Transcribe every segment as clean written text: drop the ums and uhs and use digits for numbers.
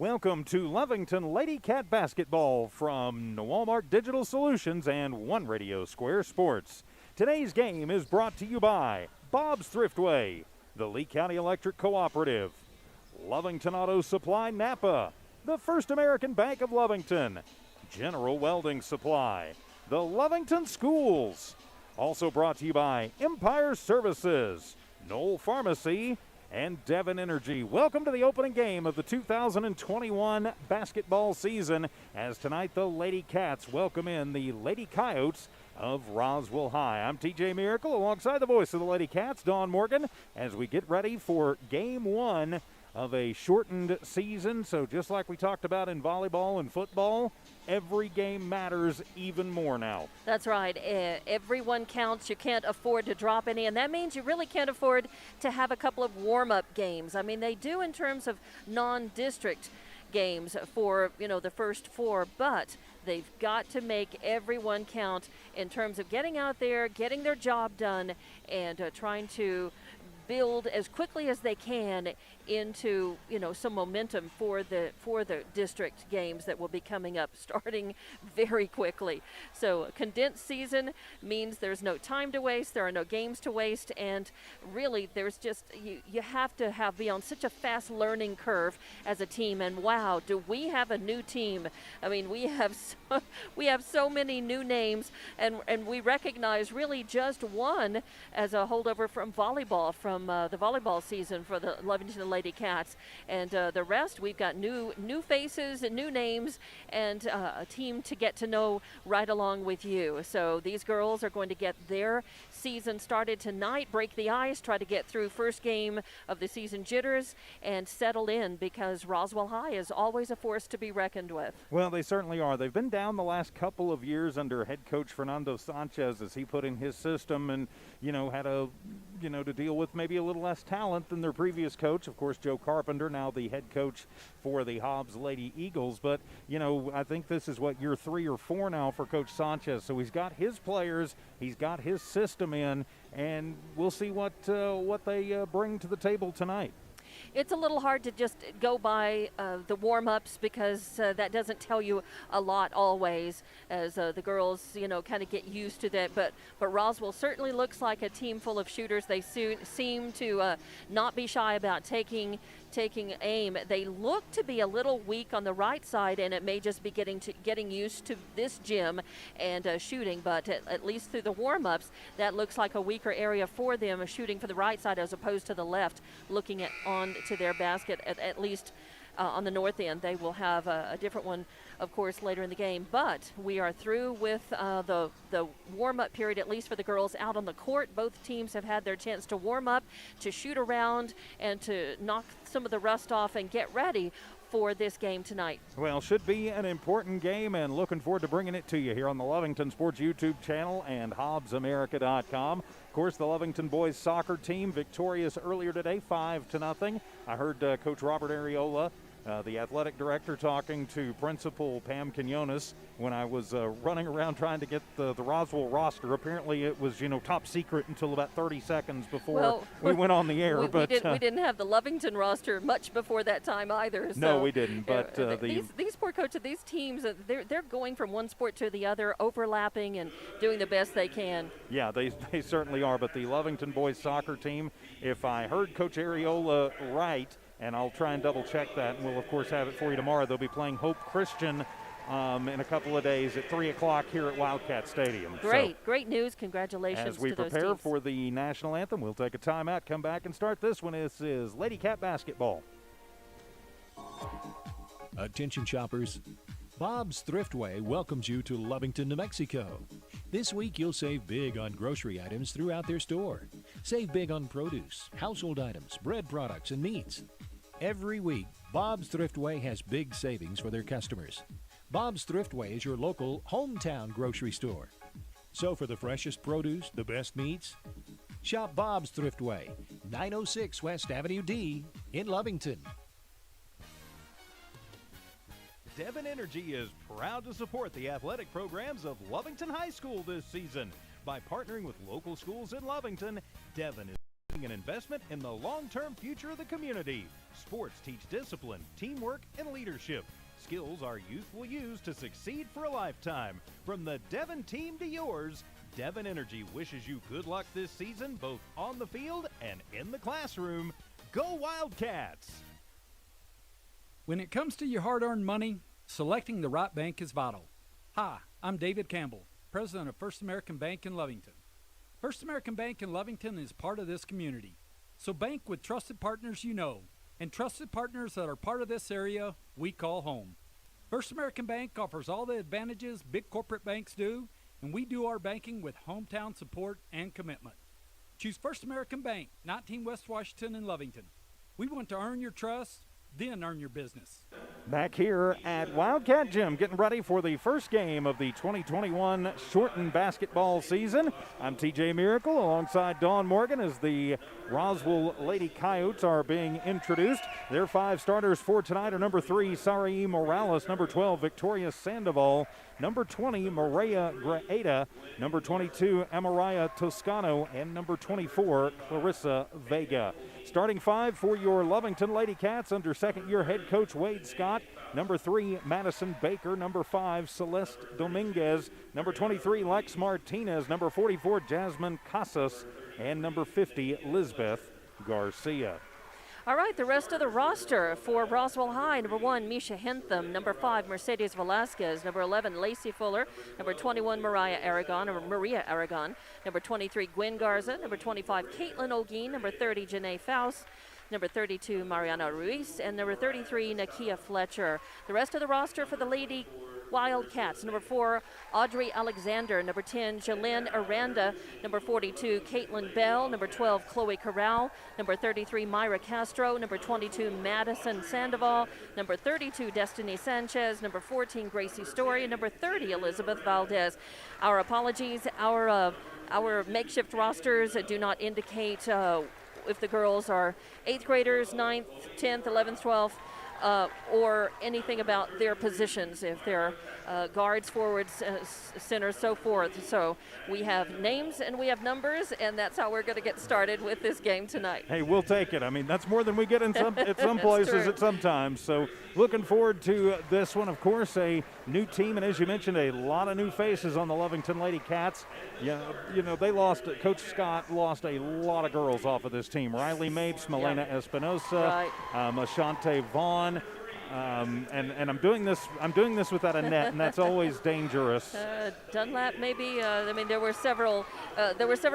Welcome to Lovington Lady Cat Basketball from Walmart Digital Solutions and One Radio Square Sports. Today's game is brought to you by Bob's Thriftway, the Lee County Electric Cooperative, Lovington Auto Supply Napa, the First American Bank of Lovington, General Welding Supply, the Lovington Schools. Also brought to you by Empire Services, Knoll Pharmacy, and Devon Energy. Welcome to the opening game of the 2021 basketball season, as tonight the Lady Cats welcome in the Lady Coyotes of Roswell High. I'm TJ Miracle alongside the voice of the Lady Cats, Dawn Morgan, as we get ready for game one of a shortened season. So just like we talked about in volleyball and football, every game matters even more now. That's right. Everyone counts. You can't afford to drop any, and that means you really can't afford to have a couple of warm-up games. I mean, they do in terms of non-district games for, the first four, but they've got to make everyone count in terms of getting out there, getting their job done, and trying to build as quickly as they can into some momentum for the district games that will be coming up starting very quickly. So a condensed season means there's no time to waste, there are no games to waste, and really there's just you have to be on such a fast learning curve as a team. And wow, do we have a new team. I mean, we have so many new names, and we recognize really just one as a holdover from volleyball, from the volleyball season for the Lovington Lady Cats, and the rest we've got new faces and new names, and a team to get to know right along with you. So these girls are going to get their season started tonight, break the ice, try to get through first game of the season jitters, and settle in, because Roswell High is always a force to be reckoned with. Well, they certainly are. They've been down the last couple of years under head coach Fernando Sanchez as he put in his system, and had to deal with maybe a little less talent than their previous coach. Of course, Joe Carpenter, now the head coach for the Hobbs Lady Eagles. But, I think this is year 3 or 4 now for Coach Sanchez. So he's got his players, he's got his system in, and we'll see what they bring to the table tonight. It's a little hard to just go by the warm-ups, because that doesn't tell you a lot always, as the girls, kind of get used to that. But Roswell certainly looks like a team full of shooters. They seem to not be shy about taking aim. They look to be a little weak on the right side, and it may just be getting used to this gym and shooting. But at least through the warm-ups, that looks like a weaker area for them, shooting for the right side as opposed to the left, looking on to their basket, at least on the north end. They will have a different one, of course, later in the game. But we are through with the warm-up period, at least for the girls out on the court. Both teams have had their chance to warm up, to shoot around, and to knock some of the rust off and get ready for this game tonight. Well, should be an important game, and looking forward to bringing it to you here on the Lovington Sports YouTube channel and HobbsAmerica.com. Of course, the Lovington boys soccer team victorious earlier today, 5-0. I heard Coach Robert Areola, the athletic director, talking to Principal Pam Quinones when I was running around trying to get the Roswell roster. Apparently it was, top secret until about 30 seconds before we went on the air. We didn't have the Lovington roster much before that time either. So, no, we didn't. But these poor coaches, these teams, they're going from one sport to the other, overlapping and doing the best they can. Yeah, they certainly are. But the Lovington boys soccer team, if I heard Coach Areola right, and I'll try and double-check that, and we'll, of course, have it for you tomorrow. They'll be playing Hope Christian in a couple of days at 3 o'clock here at Wildcat Stadium. Great news. Congratulations as we to those prepare teams. for the national anthem, we'll take a timeout, come back, and start this one. This is Lady Cat basketball. Attention shoppers. Bob's Thriftway welcomes you to Lovington, New Mexico. This week you'll save big on grocery items throughout their store. Save big on produce, household items, bread products, and meats. Every week, Bob's Thriftway has big savings for their customers. Bob's Thriftway is your local hometown grocery store. So for the freshest produce, the best meats, shop Bob's Thriftway, 906 West Avenue D in Lovington. Devon Energy is proud to support the athletic programs of Lovington High School this season. By partnering with local schools in Lovington, Devon is an investment in the long-term future of the community. Sports teach discipline, teamwork, and leadership. Skills our youth will use to succeed for a lifetime. From the Devon team to yours, Devon Energy wishes you good luck this season, both on the field and in the classroom. Go Wildcats! When it comes to your hard-earned money, selecting the right bank is vital. Hi, I'm David Campbell, president of First American Bank in Lovington. First American Bank in Lovington is part of this community. So bank with trusted partners you know, and trusted partners that are part of this area we call home. First American Bank offers all the advantages big corporate banks do, and we do our banking with hometown support and commitment. Choose First American Bank, 19 West Washington in Lovington. We want to earn your trust, then earn your business. Back here at Wildcat Gym, getting ready for the first game of the 2021 shortened basketball season. I'm TJ Miracle alongside Dawn Morgan as the Roswell Lady Coyotes are being introduced. Their 5 starters for tonight are number 3, Sarai Morales, number 12, Victoria Sandoval, number 20, Maria Graeta, number 22, Amariah Toscano, and number 24, Clarissa Vega. Starting 5 for your Lovington Lady Cats under second-year head coach Wade Scott. Number 3, Madison Baker. Number 5, Celeste Dominguez. Number 23, Lex Martinez. Number 44, Jasmine Casas. And number 50, Lisbeth Garcia. All right, the rest of the roster for Roswell High. Number 1, Misha Hentham. Number 5, Mercedes Velasquez. Number 11, Lacey Fuller. Number 21, Maria Aragon. Number 23, Gwen Garza. Number 25, Caitlin Olguin. Number 30, Janae Faust. Number 32, Mariana Ruiz. And number 33, Nakia Fletcher. The rest of the roster for the Lady Wildcats. Number 4, Audrey Alexander. Number 10, Jalynn Aranda. Number 42, Caitlin Bell. Number 12, Chloe Corral. Number 33, Myra Castro. Number 22, Madison Sandoval. Number 32, Destiny Sanchez. Number 14, Gracie Story. And number 30, Elizabeth Valdez. Our apologies. Our makeshift rosters do not indicate if the girls are 8th graders, 9th, 10th, 11th, 12th, or anything about their positions, if they're guards, forwards, centers, so forth. So we have names and we have numbers, and that's how we're going to get started with this game tonight. Hey, we'll take it. I mean, that's more than we get in at some places at some times. So looking forward to this one. Of course, a new team, and as you mentioned, a lot of new faces on the Lovington Lady Cats. Yeah, you know, they lost, Coach Scott lost a lot of girls off of this team. Riley Mapes, Milena Espinosa, Ashante Vaughn. And I'm doing this without a net, and that's always dangerous. Dunlap, maybe. I mean, there were several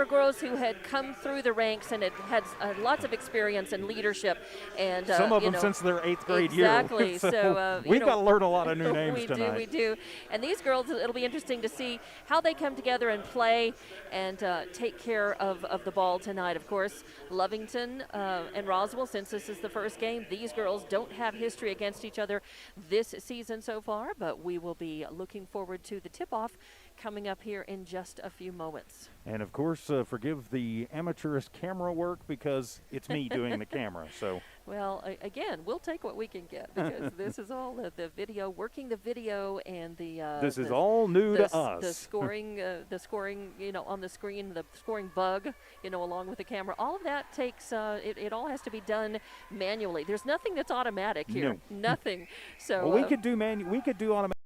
girls who had come through the ranks and had lots of experience and leadership, and some of them since their 8th grade year. Exactly. So we've got to learn a lot of new names tonight. We do. And these girls, it'll be interesting to see how they come together and play and take care of the ball tonight. Of course, Lovington and Roswell, since this is the first game, these girls don't have history against each other this season so far, but we will be looking forward to the tip-off coming up here in just a few moments. And of course, forgive the amateurish camera work because it's me doing the camera. So, well, again, we'll take what we can get because this is all the video, working the video, and this is all new to us. The scoring, on the screen, the scoring bug, along with the camera. All of that takes. It all has to be done manually. There's nothing that's automatic here. No. Nothing. So well, we could do automatic.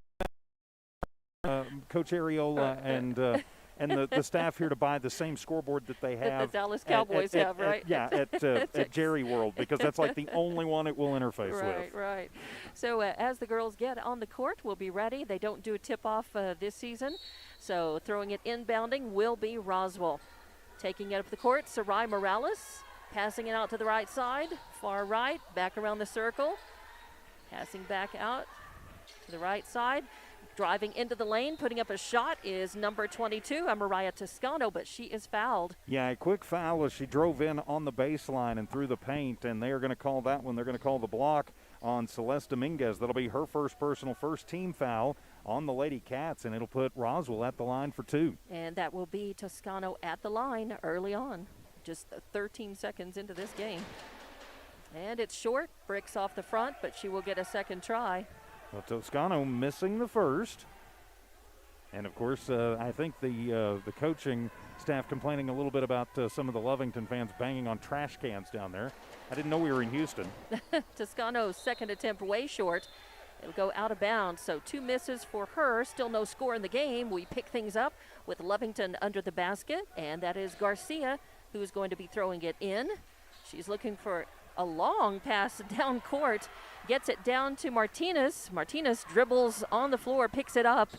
Coach Ariola and the staff here to buy the same scoreboard that they have. The Dallas Cowboys have, right? At Jerry World, because that's like the only one it will interface with. Right. So as the girls get on the court, we'll be ready. They don't do a tip-off this season, so throwing it inbounding will be Roswell. Taking it up the court, Sarai Morales, passing it out to the right side, far right, back around the circle, passing back out to the right side. Driving into the lane, putting up a shot is number 22, Amariah Toscano, but she is fouled. Yeah, a quick foul as she drove in on the baseline and through the paint, and they are going to call that one. They're going to call the block on Celeste Dominguez. That'll be her first team foul on the Lady Cats, and it'll put Roswell at the line for 2. And that will be Toscano at the line early on, just 13 seconds into this game. And it's short, bricks off the front, but she will get a second try. Well, Toscano missing the first. And, of course, I think the coaching staff complaining a little bit about some of the Lovington fans banging on trash cans down there. I didn't know we were in Houston. Toscano's second attempt way short. It'll go out of bounds, so 2 misses for her. Still no score in the game. We pick things up with Lovington under the basket, and that is Garcia who's going to be throwing it in. She's looking for a long pass down court. Gets it down to Martinez. Martinez dribbles on the floor, picks it up.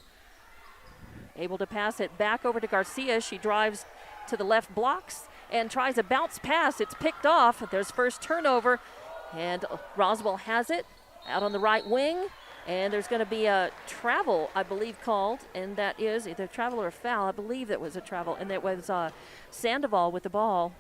Able to pass it back over to Garcia. She drives to the left blocks and tries a bounce pass. It's picked off. There's first turnover, and Roswell has it out on the right wing. And there's going to be a travel, I believe, called, and that is either travel or foul. I believe that was a travel, and that was Sandoval with the ball.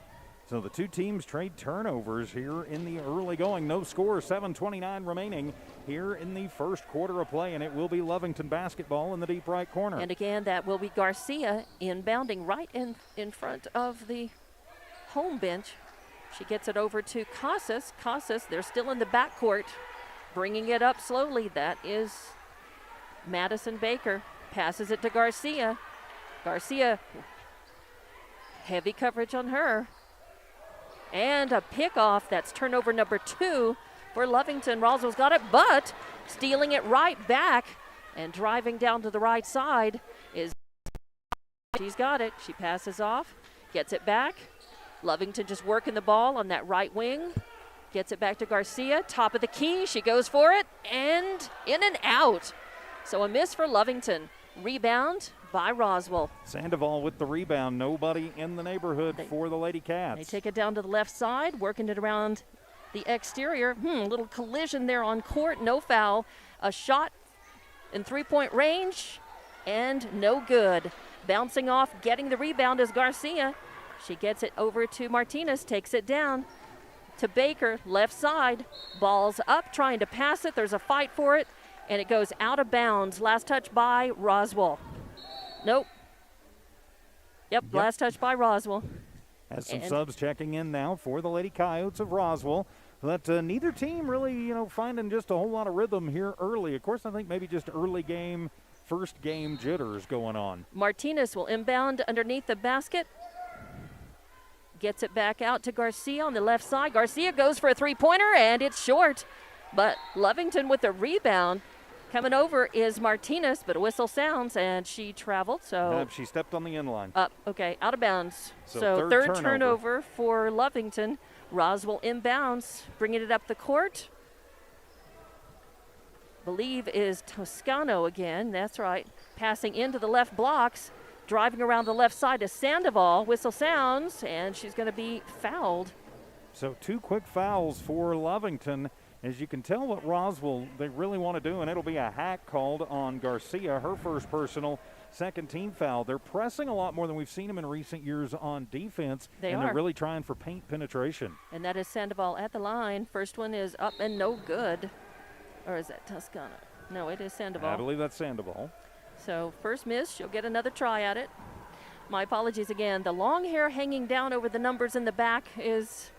So the two teams trade turnovers here in the early going. No score, 7:29 remaining here in the first quarter of play, and it will be Lovington basketball in the deep right corner. And again, that will be Garcia inbounding right in front of the home bench. She gets it over to Casas. Casas, they're still in the backcourt, bringing it up slowly. That is Madison Baker. Passes it to Garcia. Garcia, heavy coverage on her. And a pickoff. That's turnover number 2 for Lovington. Roswell's got it, but stealing it right back and driving down to the right side is. She's got it. She passes off, gets it back. Lovington just working the ball on that right wing. Gets it back to Garcia. Top of the key. She goes for it and in and out. So a miss for Lovington. Rebound by Roswell. Sandoval with the rebound. Nobody in the neighborhood for the Lady Cats. They take it down to the left side, working it around the exterior. Little collision there on court. No foul. A shot in three-point range and no good. Bouncing off, getting the rebound is Garcia. She gets it over to Martinez, takes it down to Baker, left side. Ball's up, trying to pass it. There's a fight for it, and it goes out of bounds. Last touch by Roswell. Nope. Yep. Last touch by Roswell. Has some subs checking in now for the Lady Coyotes of Roswell. But neither team really, finding just a whole lot of rhythm here early. Of course, I think maybe just early game, first game jitters going on. Martinez will inbound underneath the basket. Gets it back out to Garcia on the left side. Garcia goes for a three-pointer, and it's short. But Lovington with the rebound. Coming over is Martinez, but a whistle sounds, and she traveled, so. She stepped on the inline. Okay, out of bounds. So third turnover for Lovington. Roswell inbounds, bringing it up the court. Believe is Toscano again, that's right. Passing into the left blocks. Driving around the left side to Sandoval. Whistle sounds, and she's going to be fouled. So 2 quick fouls for Lovington. As you can tell what Roswell, they really want to do, and it'll be a hack called on Garcia, her first personal, second team foul. They're pressing a lot more than we've seen them in recent years on defense. They're really trying for paint penetration. And that is Sandoval at the line. First one is up and no good. Or is that Toscano? No, it is Sandoval. I believe that's Sandoval. So first miss, she'll get another try at it. My apologies again. The long hair hanging down over the numbers in the back is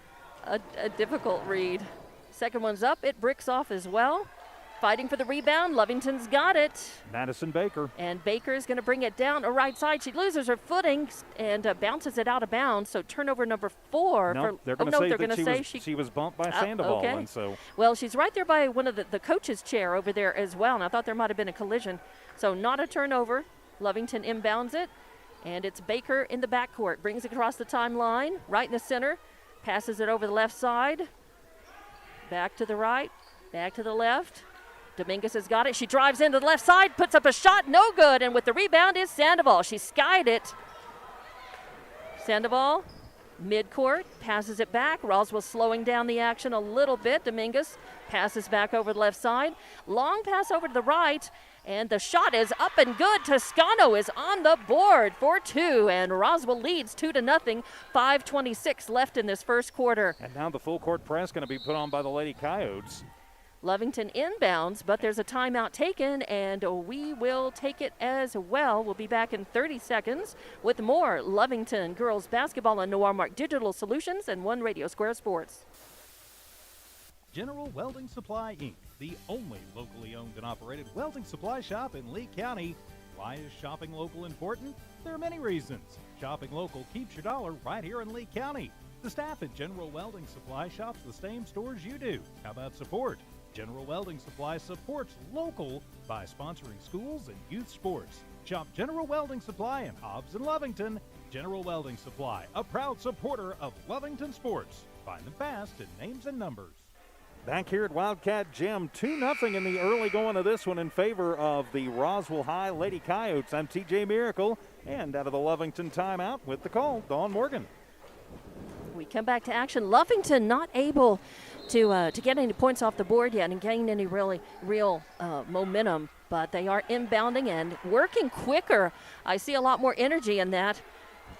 a difficult read. Second one's up. It bricks off as well. Fighting for the rebound. Lovington's got it. Madison Baker. And Baker's going to bring it down a right side. She loses her footing and bounces it out of bounds. So turnover number 4. No, they're going to say she was bumped by Sandoval. Okay. And so. Well, she's right there by one of the coach's chair over there as well. And I thought there might have been a collision. So not a turnover. Lovington inbounds it. And it's Baker in the backcourt. Brings it across the timeline. Right in the center. Passes it over the left side. Back to the right. Back to the left. Dominguez has got it. She drives into the left side, puts up a shot, no good. And with the rebound is Sandoval. She skied it. Sandoval, midcourt, passes it back. Roswell slowing down the action a little bit. Dominguez passes back over the left side. Long pass over to the right. And the shot is up and good. Toscano is on the board for 2. And Roswell leads 2-0. 5:26 left in this first quarter. And now the full court press going to be put on by the Lady Coyotes. Lovington inbounds, but there's a timeout taken, and we will take it as well. We'll be back in 30 seconds with more Lovington girls basketball on Noir Digital Solutions and One Radio Square Sports. General Welding Supply, Inc., the only locally owned and operated welding supply shop in Lee County, Why is shopping local important? There are many reasons. Shopping local keeps your dollar right here in Lee County. The staff at General Welding Supply shops the same stores you do. How about support? General Welding Supply supports local by sponsoring schools and youth sports. Shop General Welding Supply in Hobbs and Lovington. General Welding Supply, a proud supporter of Lovington sports. Find them fast in names and numbers. Back here at Wildcat Gym, 2-0 in the early going of this one in favor of the Roswell High Lady Coyotes. I'm TJ Miracle, and out of the Lovington timeout with the call, Dawn Morgan. We come back to action. Lovington not able to get any points off the board yet and gain any real momentum, but they are inbounding and working quicker. I see a lot more energy in that.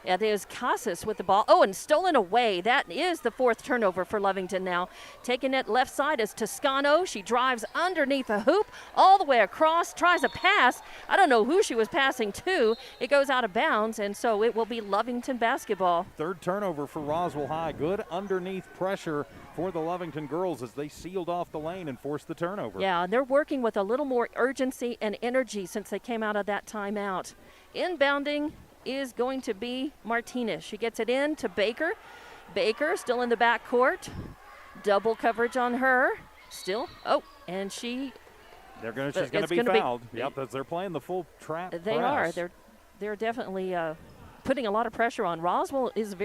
It is Casas with the ball. Oh, and stolen away. That is the 4th turnover for Lovington now. Taking it left side is Toscano. She drives underneath the hoop, all the way across, tries a pass. I don't know who she was passing to. It goes out of bounds, and so it will be Lovington basketball. 3rd turnover for Roswell High. Good underneath pressure for the Lovington girls as they sealed off the lane and forced the turnover. Yeah, and they're working with a little more urgency and energy since they came out of that timeout. Inbounding is going to be Martinez. She gets it in to Baker. Baker still in the backcourt. Double coverage on her. Still. Oh, and she's going to be fouled. Yep, as they're playing the full trap. They press. are. They're definitely putting a lot of pressure on. Roswell is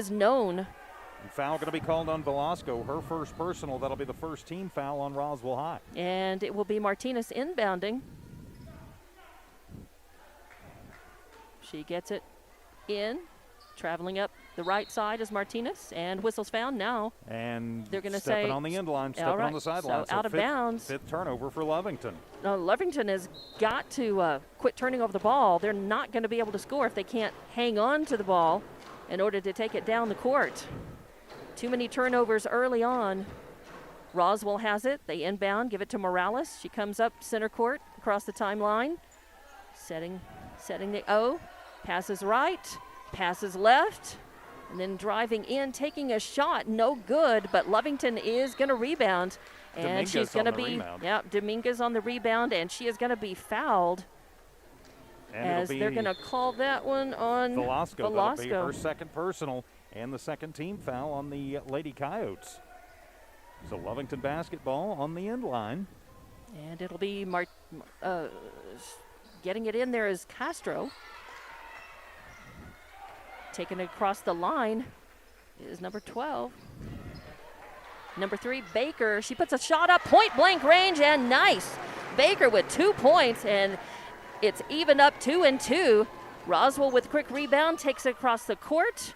known. And foul going to be called on Velasco. Her first personal. That'll be the first team foul on Roswell High. And it will be Martinez inbounding. She gets it in. Traveling up the right side is Martinez, and whistle's found now. And they're going to say on the end line, stepping on the sideline. So out of bounds. 5th turnover for Lovington. Lovington has got to quit turning over the ball. They're not going to be able to score if they can't hang on to the ball in order to take it down the court. Too many turnovers early on. Roswell has it. They inbound, give it to Morales. She comes up center court across the timeline. Setting the O. Passes right, passes left, and then driving in, taking a shot. No good, but Lovington is going to rebound. And Dominguez she's going to be, rebound. Dominguez on the rebound, and she is going to be fouled. And as they're going to call that one on Velasco. That'll be her 2nd personal and the 2nd team foul on the Lady Coyotes. So Lovington basketball on the end line. And it'll be getting it in there is Castro. Taking it across the line is number 12. Number 3, Baker. She puts a shot up, point blank range, and nice. Baker with 2 points, and it's even up 2-2. Roswell with quick rebound, takes it across the court.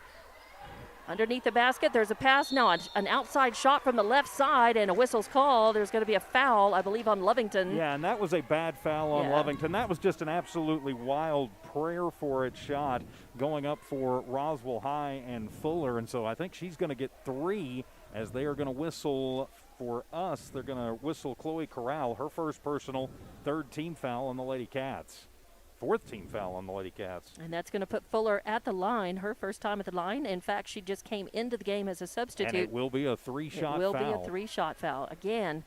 Underneath the basket, there's a pass. Now an outside shot from the left side, and a whistle's called. There's going to be a foul, I believe, on Lovington. Yeah, and that was a bad foul on Lovington. That was just an absolutely wild prayer for it shot going up for Roswell High and Fuller. And so I think she's going to get 3 as they are going to whistle for us. They're going to whistle Chloe Corral, her first personal, 3rd team foul on the Lady Cats. 4th team foul on the Lady Cats. And that's going to put Fuller at the line, her first time at the line. In fact, she just came into the game as a substitute. And it will be a 3-shot foul. It will be a 3-shot foul. Again,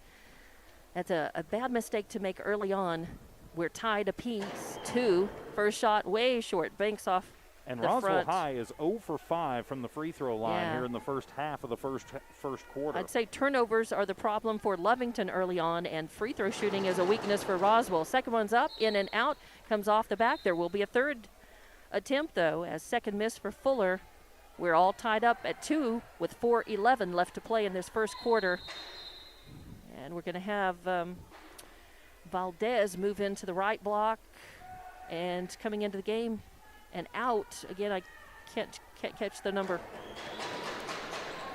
that's a bad mistake to make early on. We're tied apiece. 2. First shot way short. Banks off and the Roswell front. High is 0 for 5 from the free throw line here in the first half of the first quarter. I'd say turnovers are the problem for Lovington early on, and free throw shooting is a weakness for Roswell. Second one's up, in and out, comes off the back. There will be a 3rd attempt, though, as 2nd miss for Fuller. We're all tied up at 2 with 4:11 left to play in this first quarter. And we're going to have Valdez move into the right block, and coming into the game and out. Again, I can't catch the number.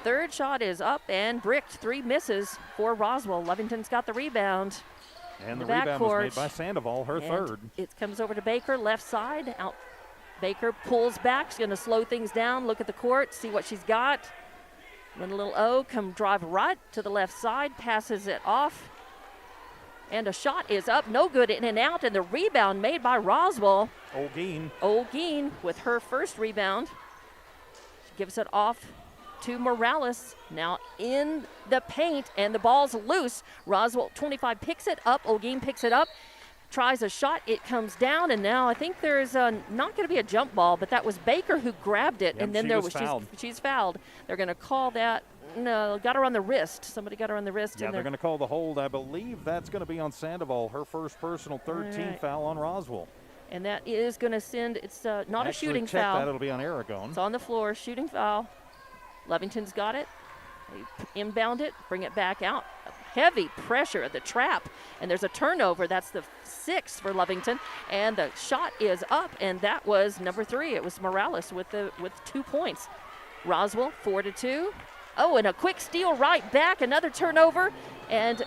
3rd shot is up and bricked. 3 misses for Roswell. Lovington's got the rebound. And the rebound was made by Sandoval, her and 3rd. It comes over to Baker, left side. Out. Baker pulls back. She's going to slow things down, look at the court, see what she's got. Then a little O, come drive right to the left side, passes it off. And a shot is up, no good, in and out, and the rebound made by Roswell. Olguin with her first rebound. She gives it off to Morales. Now in the paint, and the ball's loose. Roswell 25 picks it up. Olguin picks it up. tries a shot. It comes down, and now I think there's not going to be a jump ball, but that was Baker who grabbed it, and then she's fouled. They're going to call that. No, got her on the wrist. Somebody got her on the wrist. Yeah, they're going to call the hold. I believe that's going to be on Sandoval, her first personal third-team foul on Roswell. And that is going to send, it's not a shooting check foul. That, it'll be on Aragon. It's on the floor, shooting foul. Lovington's got it. They inbound it, bring it back out. Heavy pressure at the trap, and there's a turnover. That's the 6th for Lovington, and the shot is up, and that was number 3. It was Morales with 2 points. Roswell 4-2. Oh, and a quick steal right back, another turnover, and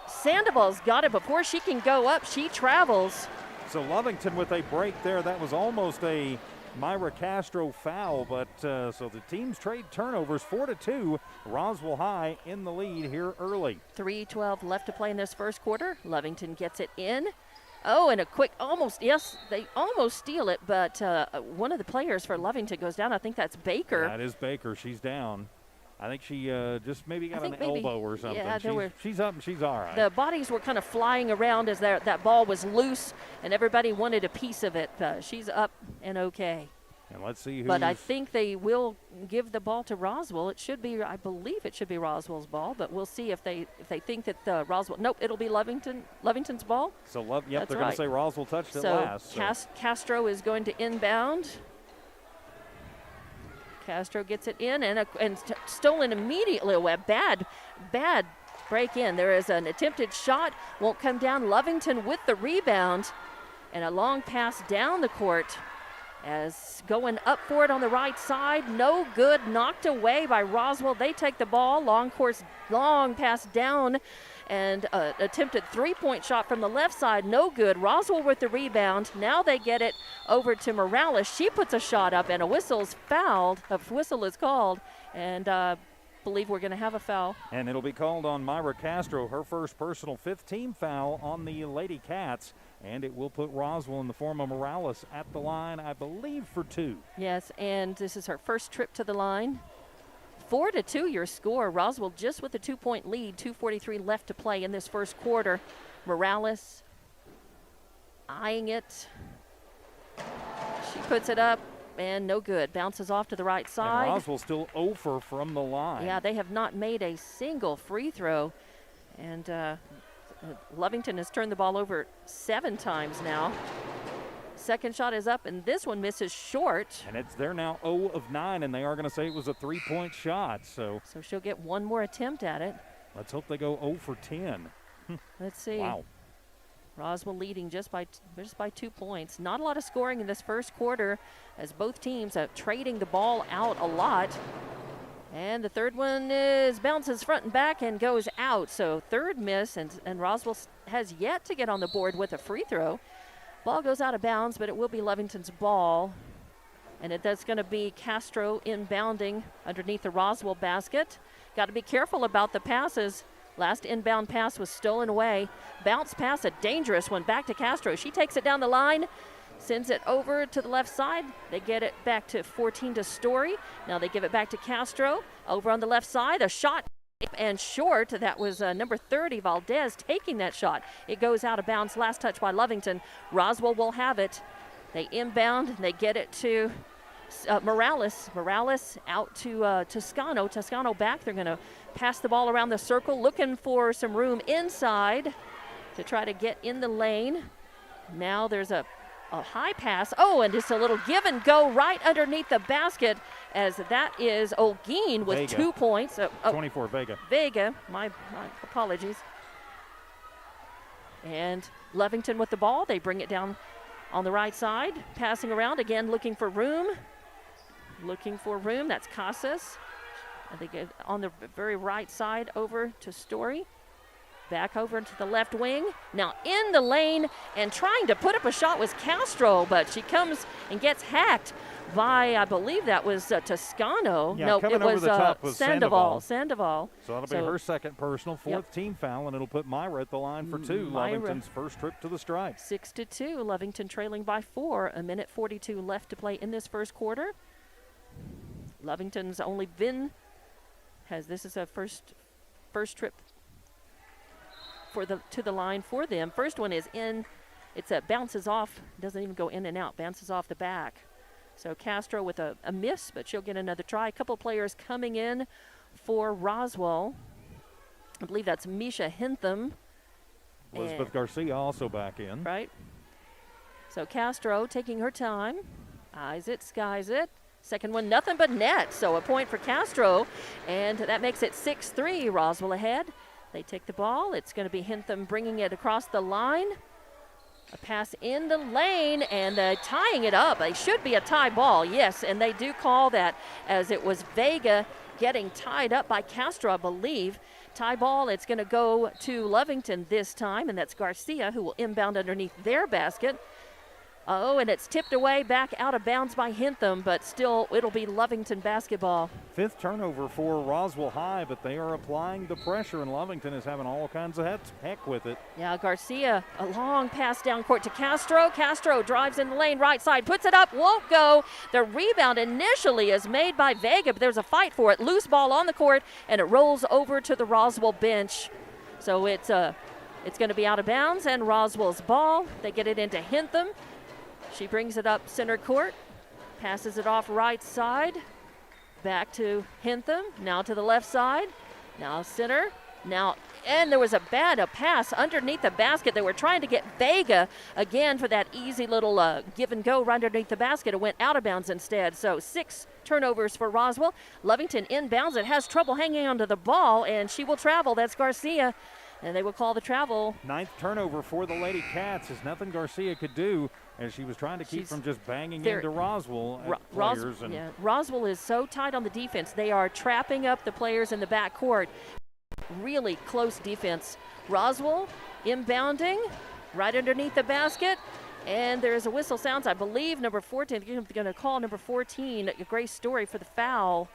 Sandoval's got it before she can go up. She travels. So Lovington with a break there. That was almost a Myra Castro foul, but so the teams trade turnovers 4-2. Roswell High in the lead here early. 3:12 left to play in this first quarter. Lovington gets it in. Oh, and a quick they almost steal it, but one of the players for Lovington goes down. I think that's Baker. That is Baker. She's down. I think she just maybe got an elbow or something. Yeah, she's up and she's all right. The bodies were kind of flying around as that ball was loose, and everybody wanted a piece of it. She's up and okay. And let's see who. But I think they will give the ball to Roswell. It should be, I believe it should be Roswell's ball, but we'll see if they think that Roswell. Nope, it'll be Lovington's ball. So they're going to say Roswell touched it last. So Castro is going to inbound. Castro gets it in and stolen immediately. A bad break in. There is an attempted shot, won't come down. Lovington with the rebound, and a long pass down the court. As going up for it on the right side, no good, knocked away by Roswell. They take the ball, long pass down, and attempted three-point shot from the left side, no good. Roswell with the rebound. Now they get it over to Morales. She puts a shot up, and a whistle is called, and believe we're going to have a foul. And it'll be called on Myra Castro, her first personal 5th-team foul on the Lady Cats. And it will put Roswell in the form of Morales at the line, I believe, for 2. Yes, and this is her first trip to the line. 4-2 your score. Roswell just with a 2-point lead, 2:43 left to play in this first quarter. Morales eyeing it. She puts it up, and no good. Bounces off to the right side. And Roswell still over from the line. Yeah, they have not made a single free throw. And Lovington has turned the ball over 7 times now. Second shot is up, and this one misses short. And they're now 0 of 9, and they are going to say it was a 3-point shot. So she'll get one more attempt at it. Let's hope they go 0 for 10. Let's see. Wow. Roswell leading just by 2 points. Not a lot of scoring in this first quarter, as both teams are trading the ball out a lot. And the third one bounces front and back and goes out. So third miss, and Roswell has yet to get on the board with a free throw. Ball goes out of bounds, but it will be Lovington's ball. And that's going to be Castro inbounding underneath the Roswell basket. Got to be careful about the passes. Last inbound pass was stolen away. Bounce pass, a dangerous one, back to Castro. She takes it down the line. Sends it over to the left side. They get it back to 14 to Story. Now they give it back to Castro. Over on the left side, a shot and short. That was number 30, Valdez, taking that shot. It goes out of bounds. Last touch by Lovington. Roswell will have it. They inbound. They get it to Morales. Morales out to Toscano. Toscano back. They're going to pass the ball around the circle, looking for some room inside to try to get in the lane. Now there's a high pass. Oh, and just a little give and go right underneath the basket, as that is Olguin with Vega. 2 points. 24, Vega. Vega, my apologies. And Lovington with the ball. They bring it down on the right side. Passing around again, looking for room. That's Casas. And they get on the very right side over to Story. Back over into the left wing. Now in the lane and trying to put up a shot was Castro, but she comes and gets hacked by, I believe that was Toscano. Yeah, no, coming it was, over the top was Sandoval. So that'll be her second personal, 4th team foul, and it'll put Myra at the line for 2. Lovington's first trip to the stripe. 6-2. Lovington trailing by 4. 1:42 left to play in this first quarter. Lovington's only been this is a first trip to the line for them. First one is in bounces off, doesn't even go in and out, bounces off the back. So Castro with a miss, but she'll get another try. A couple players coming in for Roswell. I believe that's Misha Hintham. Elizabeth Garcia also back in. Right. So Castro taking her time. Eyes it, skies it. Second one, nothing but net. So a point for Castro, and that makes it 6-3. Roswell ahead. They take the ball. It's going to be Hintham bringing it across the line. A pass in the lane, and tying it up. It should be a tie ball, yes, and they do call that, as it was Vega getting tied up by Castro, I believe. Tie ball, it's going to go to Lovington this time, and that's Garcia who will inbound underneath their basket. Oh, and it's tipped away back out of bounds by Hintham, but still it'll be Lovington basketball. 5th turnover for Roswell High, but they are applying the pressure, and Lovington is having all kinds of heck with it. Yeah, Garcia, a long pass down court to Castro. Castro drives in the lane, right side, puts it up, won't go. The rebound initially is made by Vega, but there's a fight for it. Loose ball on the court, and it rolls over to the Roswell bench. So it's going to be out of bounds, and Roswell's ball. They get it into Hintham. She brings it up center court, passes it off right side, back to Hintham, now to the left side, now center, now, and there was a pass underneath the basket. They were trying to get Vega again for that easy little give and go right underneath the basket. It went out of bounds instead. So 6 turnovers for Roswell. Lovington inbounds. It has trouble hanging onto the ball, and she will travel. That's Garcia. And they will call the travel. 9th turnover for the Lady Cats, as nothing Garcia could do, as she was trying to keep from just banging into Roswell players. Roswell is so tight on the defense. They are trapping up the players in the back court. Really close defense. Roswell inbounding right underneath the basket. And there's a whistle sounds, I believe, number 14. They're going to call number 14, Grace Story, for the foul.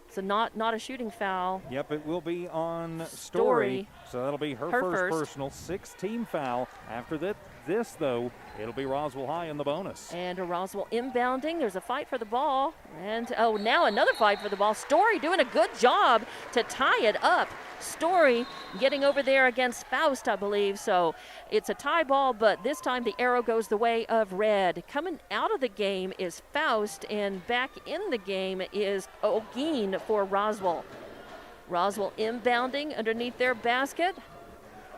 So not a shooting foul. Yep, it will be on Story. So that'll be her first personal, 6th team foul. After this, though, it'll be Roswell High in the bonus. And a Roswell inbounding. There's a fight for the ball. And, now another fight for the ball. Story doing a good job to tie it up. Story getting over there against Faust, I believe. So it's a tie ball, but this time the arrow goes the way of red. Coming out of the game is Faust, and back in the game is Ogeen for Roswell. Roswell inbounding underneath their basket.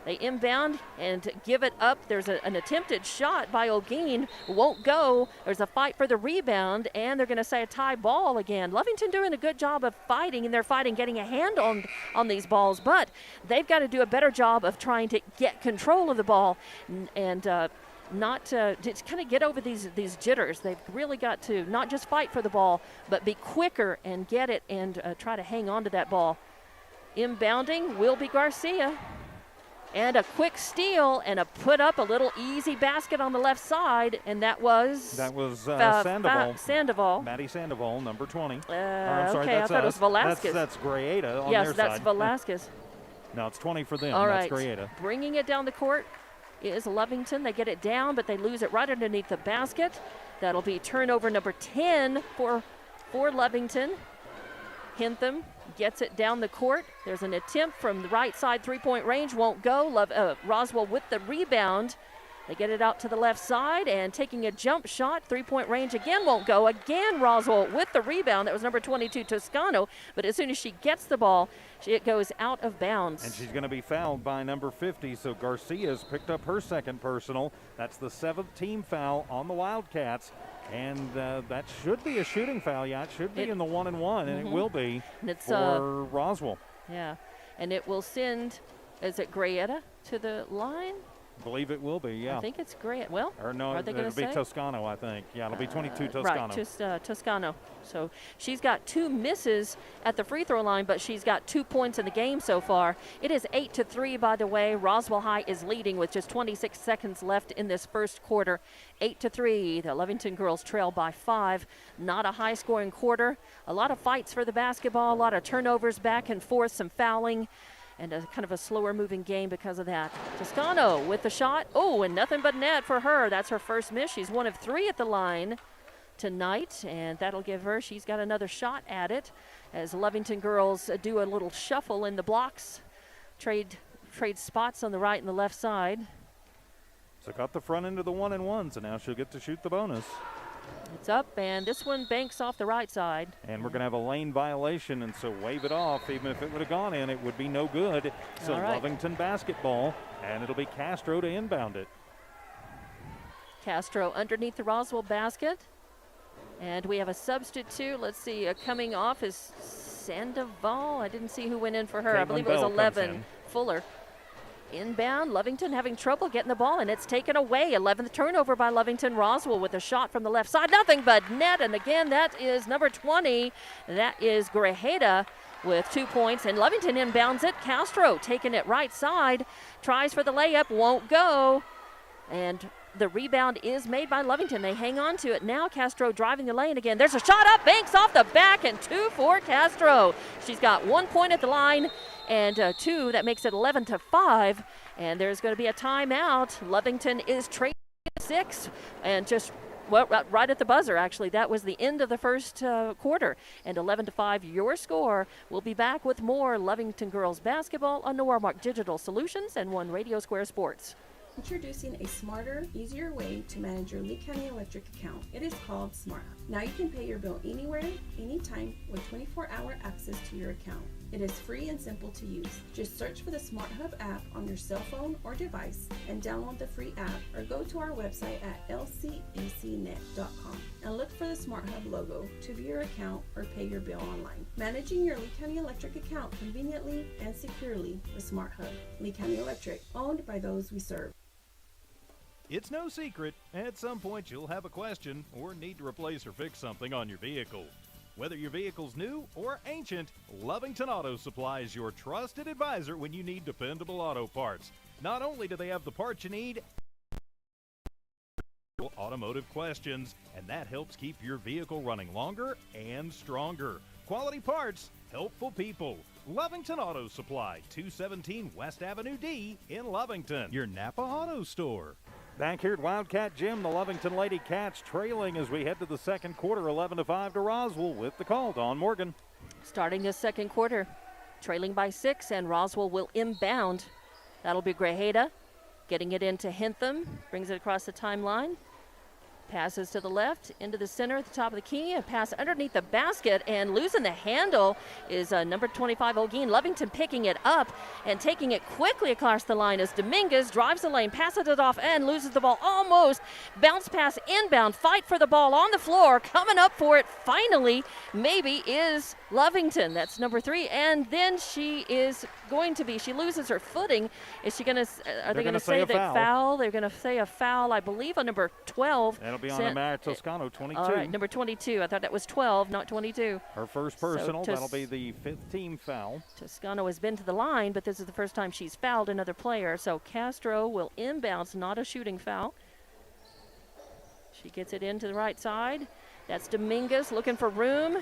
They inbound and give it up. There's an attempted shot by Ogeen. Won't go. There's a fight for the rebound, and they're going to say a tie ball again. Lovington doing a good job of fighting, and they're fighting, getting a hand on these balls, but they've got to do a better job of trying to get control of the ball and not to kind of get over these jitters. They've really got to not just fight for the ball, but be quicker and get it and try to hang on to that ball. Inbounding will be Garcia. And a quick steal and a put up a little easy basket on the left side, and that was Sandoval. Maddie Sandoval, number 20. I thought it was Velasquez. That's Grieta on their side. Yes, that's Velasquez. No, it's 20 for them. All that's right. Grieta. Bringing it down the court is Lovington. They get it down, but they lose it right underneath the basket. That'll be turnover number 10 for Lovington. Hintham gets it down the court. There's an attempt from the right side, 3-point range, won't go. Roswell with the rebound. They get it out to the left side and taking a jump shot, 3-point range again, won't go. Again, Roswell with the rebound. That was number 22, Toscano. But as soon as she gets the ball, it goes out of bounds. And she's going to be fouled by number 50. So Garcia's picked up her 2nd personal. That's the 7th team foul on the Wildcats. And that should be a shooting foul. Yeah, it should be in the 1-and-1, and it will be for Roswell. Yeah, and it will send, is it Grieta to the line? I believe it will be, yeah. I think it's Grieta. Well, or no, are they going to say? It'll be Toscano, I think. Yeah, it'll be 22 Toscano. Right, Toscano. So she's got 2 misses at the free throw line, but she's got 2 points in the game so far. It is 8-3, by the way. Roswell High is leading with just 26 seconds left in this first quarter. 8-3. The Lovington girls trail by 5. Not a high-scoring quarter. A lot of fights for the basketball, a lot of turnovers back and forth, some fouling, and a kind of a slower moving game because of that. Toscano with the shot. Oh, and nothing but net for her. That's her first miss. She's 1 of 3 at the line tonight, and that'll give her, she's got another shot at it as Lovington girls do a little shuffle in the blocks, trade spots on the right and the left side. So got the front end of the 1-and-1, so now she'll get to shoot the bonus. It's up, and this one banks off the right side. And we're going to have a lane violation, and so wave it off. Even if it would have gone in, it would be no good. So Lovington basketball, and it'll be Castro to inbound it. Castro underneath the Roswell basket. And we have a substitute. Let's see, coming off is Sandoval. I didn't see who went in for her. Caitlin I believe it was Bell 11, Fuller. Inbound, Lovington having trouble getting the ball, and it's taken away. 11th turnover by Lovington. Roswell with a shot from the left side. Nothing but net, and again, that is number 20. That is Grajeda with 2 points, and Lovington inbounds it. Castro taking it right side, tries for the layup, won't go, and the rebound is made by Lovington. They hang on to it. Now Castro driving the lane again. There's a shot up, banks off the back, and 2 for Castro. She's got 1 point at the line and 2. That makes it 11-5. And there's going to be a timeout. Lovington is trailing 6 and just right at the buzzer, actually. That was the end of the first quarter. And 11-5, your score. We'll be back with more Lovington girls basketball on Noirmark Digital Solutions and One Radio Square Sports. Introducing a smarter, easier way to manage your Lee County Electric account. It is called SmartHub. Now you can pay your bill anywhere, anytime, with 24-hour access to your account. It is free and simple to use. Just search for the SmartHub app on your cell phone or device and download the free app, or go to our website at lcecnet.com and look for the SmartHub logo to view your account or pay your bill online. Managing your Lee County Electric account conveniently and securely with SmartHub. Lee County Electric, owned by those we serve. It's no secret, at some point you'll have a question or need to replace or fix something on your vehicle. Whether your vehicle's new or ancient, Lovington Auto Supply is your trusted advisor when you need dependable auto parts. Not only do they have the parts you need, automotive questions, and that helps keep your vehicle running longer and stronger. Quality parts, helpful people. Lovington Auto Supply, 217 West Avenue D in Lovington, your Napa Auto Store. Back here at Wildcat Gym, the Lovington Lady Cats trailing as we head to the second quarter, 11-5 to Roswell with the call. Dawn Morgan. Starting this second quarter, trailing by 6, and Roswell will inbound. That'll be Grajeda getting it into Hintham, brings it across the timeline. Passes to the left, into the center at the top of the key, a pass underneath the basket, and losing the handle is number 25, Olguin. Lovington picking it up and taking it quickly across the line as Dominguez drives the lane, passes it off, and loses the ball almost. Bounce pass inbound, fight for the ball on the floor, coming up for it finally, maybe, is Lovington. That's number 3, and then she loses her footing. Is she going to, are they going to say that foul? They're going to say a foul, I believe, on number 12. That'll be on Amara Toscano, 22. All right, number 22. I thought that was 12, not 22. Her first personal. That'll be the 5th team foul. Toscano has been to the line, but this is the first time she's fouled another player. So Castro will inbounds, not a shooting foul. She gets it into the right side. That's Dominguez looking for room.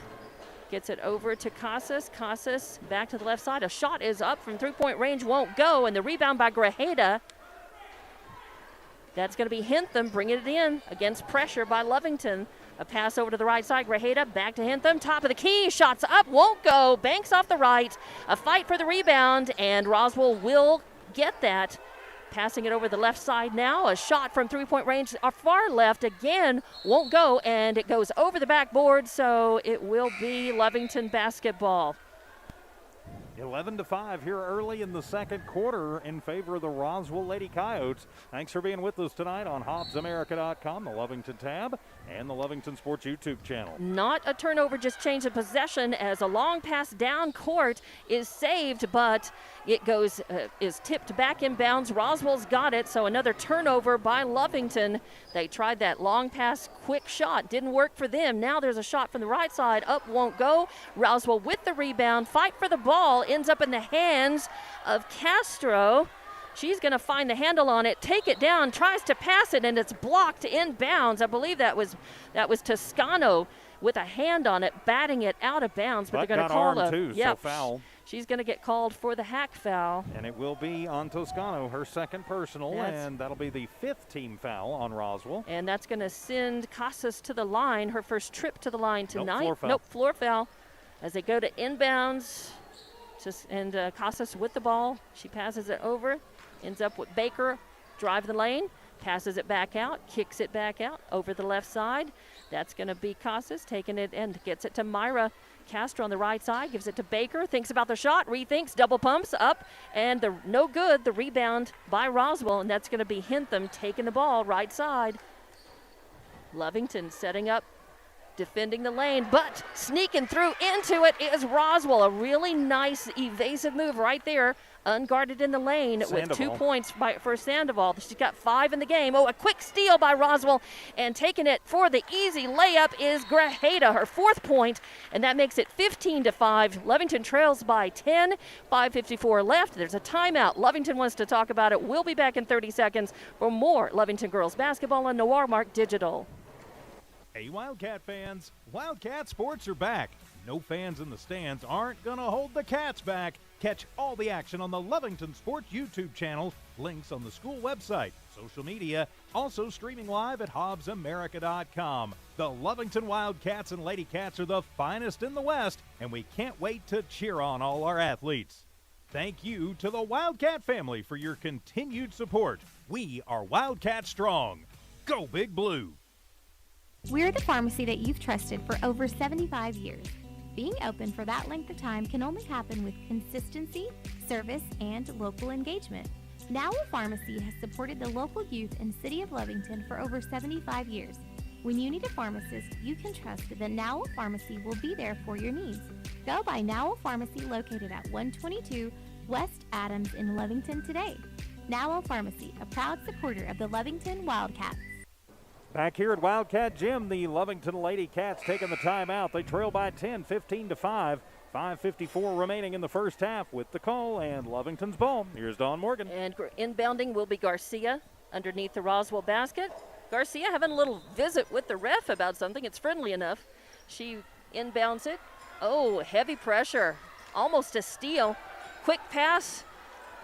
Gets it over to Casas. Casas back to the left side. A shot is up from three-point range, won't go, and the rebound by Grajeda. That's going to be Hintham bringing it in against pressure by Lovington. A pass over to the right side. Grajeda back to Hintham. Top of the key. Shots up. Won't go. Banks off the right. A fight for the rebound, and Roswell will get that. Passing it over the left side now. A shot from three-point range far left. Again, won't go, and it goes over the backboard, so it will be Lovington basketball. 11-5 here early in the second quarter in favor of the Roswell Lady Coyotes. Thanks for being with us tonight on HobbsAmerica.com, the Lovington tab, and the Lovington Sports YouTube channel. Not a turnover, just change of possession as a long pass down court is saved, but it is tipped back inbounds. Roswell's got it, so another turnover by Lovington. They tried that long pass, quick shot. Didn't work for them. Now there's a shot from the right side. Up, won't go. Roswell with the rebound. Fight for the ball. Ends up in the hands of Castro. She's going to find the handle on it, take it down, tries to pass it, and it's blocked inbounds. I believe that was Toscano with a hand on it, batting it out of bounds. But they're going to call so foul. She's going to get called for the hack foul. And it will be on Toscano, her second personal, and that'll be the 5th team foul on Roswell. And that's going to send Casas to the line, her first trip to the line tonight. Floor foul. As they go to inbounds. And Casas with the ball. She passes it over. Ends up with Baker. Drive the lane. passes it back out, kicks it back out over the left side. That's going to be Casas taking it and gets it to Myra Castro on the right side, gives it to Baker, thinks about the shot, rethinks, double pumps up, and no good. The rebound by Roswell, and that's going to be Hintham taking the ball right side. Lovington setting up, defending the lane, but sneaking through into it is Roswell. A really nice evasive move right there, unguarded in the lane with 2 points for Sandoval. She's got 5 in the game. Oh, a quick steal by Roswell, and taking it for the easy layup is Grajeda, her 4th point, and that makes it 15-5. Lovington trails by 10, 5:54 left. There's a timeout. Lovington wants to talk about it. We'll be back in 30 seconds for more Lovington girls basketball on Noir Mark Digital. Hey, Wildcat fans, Wildcat sports are back. No fans in the stands aren't going to hold the Cats back. Catch all the action on the Lovington Sports YouTube channel, links on the school website, social media, also streaming live at HobbsAmerica.com. The Lovington Wildcats and Lady Cats are the finest in the West, and we can't wait to cheer on all our athletes. Thank you to the Wildcat family for your continued support. We are Wildcat Strong. Go Big Blue! We're the pharmacy that you've trusted for over 75 years. Being open for that length of time can only happen with consistency, service, and local engagement. Nowell Pharmacy has supported the local youth in City of Lovington for over 75 years. When you need a pharmacist, you can trust that Nowell Pharmacy will be there for your needs. Go by Nowell Pharmacy located at 122 West Adams in Lovington today. Nowell Pharmacy, a proud supporter of the Lovington Wildcats. Back here at Wildcat Gym, the Lovington Lady Cats taking the timeout. They trail by 10, 15-5. 5:54 remaining in the first half with the call and Lovington's ball. Here's Dawn Morgan. And inbounding will be Garcia underneath the Roswell basket. Garcia having a little visit with the ref about something. It's friendly enough. She inbounds it. Oh, heavy pressure. Almost a steal. Quick pass.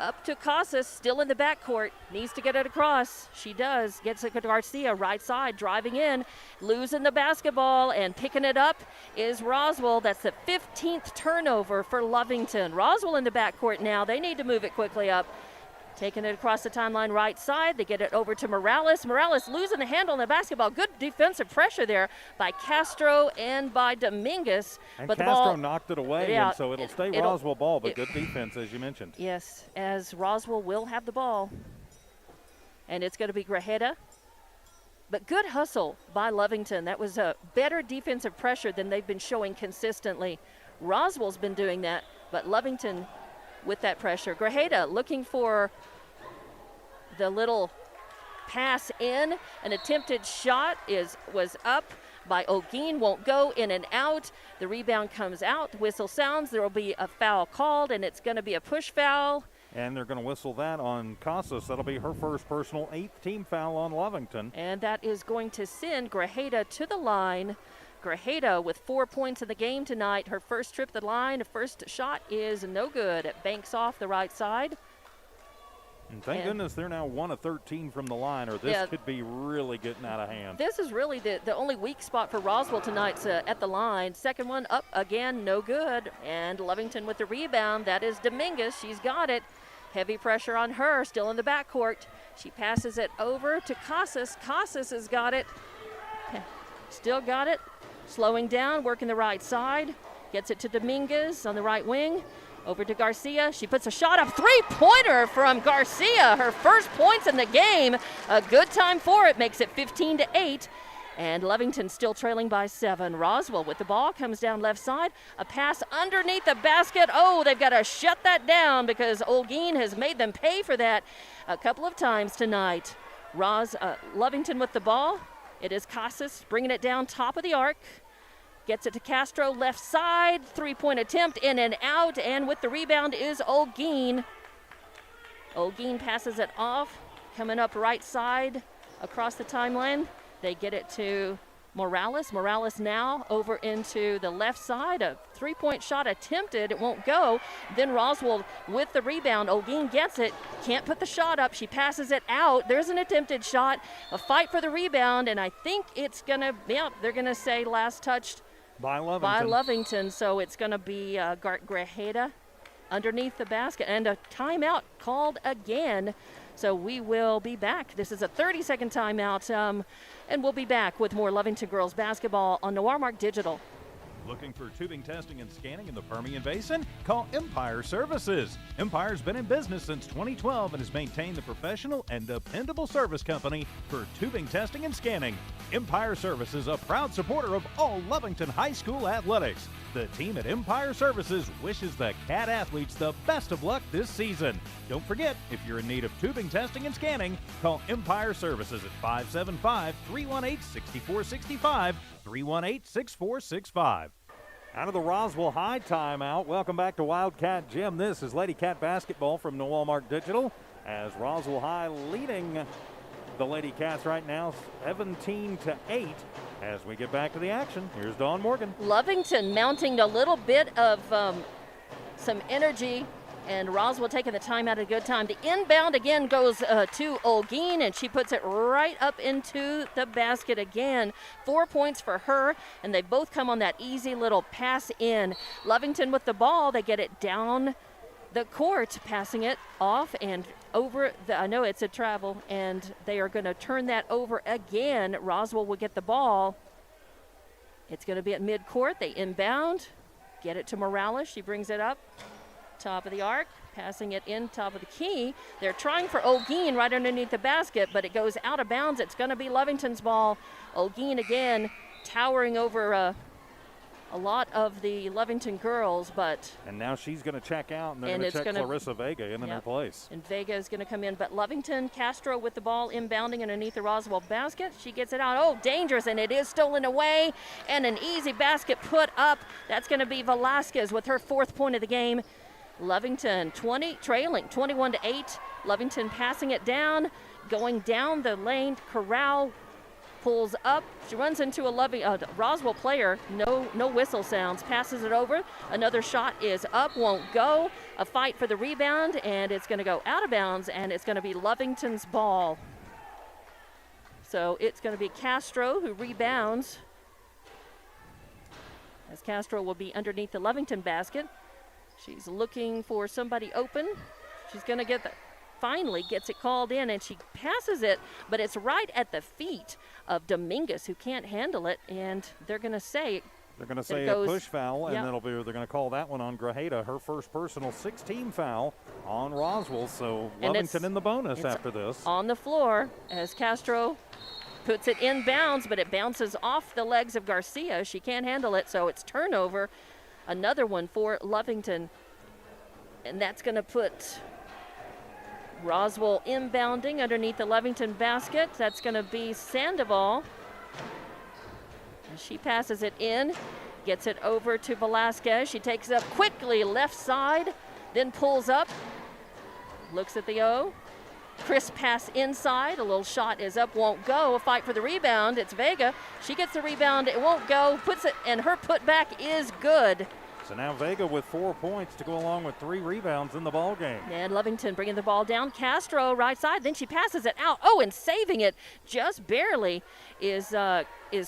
Up to Casas, still in the backcourt. Needs to get it across. She does. Gets it to Garcia, right side, driving in. Losing the basketball and picking it up is Roswell. That's the 15th turnover for Lovington. Roswell in the backcourt now. They need to move it quickly up. Taking it across the timeline right side. They get it over to Morales. Morales losing the handle on the basketball. Good defensive pressure there by Castro and by Dominguez. And but Castro the ball, knocked it away, and so it'll stay Roswell ball, but good defense, as you mentioned. Yes, as Roswell will have the ball. And it's going to be Grajeda. But good hustle by Lovington. That was a better defensive pressure than they've been showing consistently. Roswell's been doing that, but Lovington with that pressure. Grajeda looking for the little pass in. An attempted shot was up by Ogeen, won't go, in and out. The rebound comes out. Whistle sounds. There will be a foul called, and it's going to be a push foul. And they're going to whistle that on Casas. That'll be her first personal 8th team foul on Lovington. And that is going to send Grajeda to the line. Grajeda with 4 points in the game tonight. Her first trip to the line, her first shot is no good. It banks off the right side. And thank goodness they're now 1 of 13 from the line, or this could be really getting out of hand. This is really the only weak spot for Roswell tonight's at the line. Second one up again, no good. And Lovington with the rebound. That is Dominguez. She's got it. Heavy pressure on her, still in the backcourt. She passes it over to Casas. Casas has got it. Still got it. Slowing down, working the right side. Gets it to Dominguez on the right wing. Over to Garcia. She puts a shot up. 3-pointer from Garcia. Her first points in the game. A good time for it. Makes it 15-8. And Lovington still trailing by 7. Roswell with the ball. Comes down left side. A pass underneath the basket. Oh, they've got to shut that down because Olguin has made them pay for that a couple of times tonight. Lovington with the ball. It is Casas bringing it down top of the arc. Gets it to Castro, left side. 3-point attempt, in and out. And with the rebound is Olguin. Olguin passes it off. Coming up right side across the timeline. They get it to Morales. Morales now over into the left side. A 3-point shot attempted. It won't go. Then Roswell with the rebound. Olguin gets it. Can't put the shot up. She passes it out. There's an attempted shot. A fight for the rebound. And I think it's going to, they're going to say last touched by Lovington. So it's going to be Grajeda underneath the basket. And a timeout called again. So we will be back. This is a 30-second timeout, and we'll be back with more Lovington girls basketball on Noirmark Digital. Looking for tubing testing and scanning in the Permian Basin? Call Empire Services. Empire's been in business since 2012 and has maintained the professional and dependable service company for tubing testing and scanning. Empire Services, a proud supporter of all Lovington High School athletics. The team at Empire Services wishes the Cat athletes the best of luck this season. Don't forget, if you're in need of tubing testing and scanning, call Empire Services at 575-318-6465, 318-6465. Out of the Roswell High timeout, welcome back to Wildcat Gym. This is Lady Cat basketball from Noirmark Digital, as Roswell High leading the Lady Cats right now 17-8. As we get back to the action, here's Dawn Morgan. Lovington mounting a little bit of some energy, and Roswell taking the time at a good time. The inbound again goes to Olguin, and she puts it right up into the basket again. 4 points for her, and they both come on that easy little pass in. Lovington with the ball, they get it down the court, passing it off and over. I know it's a travel, and they are going to turn that over again. Roswell will get the ball. It's going to be at midcourt. They inbound, get it to Morales. She brings it up. Top of the arc, passing it in top of the key. They're trying for Olguin right underneath the basket, but it goes out of bounds. It's going to be Lovington's ball. Olguin again towering over a lot of the Lovington girls, but... And now she's going to check out, and they're going to check Clarissa Vega in her place. And Vega is going to come in, but Lovington, Castro with the ball inbounding underneath the Roswell basket. She gets it out. Oh, dangerous, and it is stolen away, and an easy basket put up. That's going to be Velasquez with her 4th point of the game. Lovington trailing 21-8. Lovington passing it down, going down the lane. Corral pulls up. She runs into a Roswell player. No whistle sounds. Passes it over. Another shot is up, won't go. A fight for the rebound, and it's going to go out of bounds, and it's going to be Lovington's ball. So it's going to be Castro who rebounds, as Castro will be underneath the Lovington basket. She's looking for somebody open. She's going to finally gets it called in, and she passes it, but it's right at the feet of Dominguez, who can't handle it, and they're going to say a push foul, and they're going to call that one on Grajeda, her first personal 6-team foul on Roswell. So Lovington in the bonus after this. On the floor as Castro puts it in bounds, but it bounces off the legs of Garcia. She can't handle it, so it's turnover. Another one for Lovington, and that's going to put Roswell inbounding underneath the Lovington basket. That's going to be Sandoval. And she passes it in, gets it over to Velasquez. She takes it up quickly, left side, then pulls up, looks at the O. Crisp pass inside. A little shot is up, won't go. A fight for the rebound. It's Vega. She gets the rebound. It won't go. Puts it, and her putback is good. So now Vega with 4 points to go along with 3 rebounds in the ball game. And Lovington bringing the ball down. Castro right side. Then she passes it out. Oh, and saving it just barely is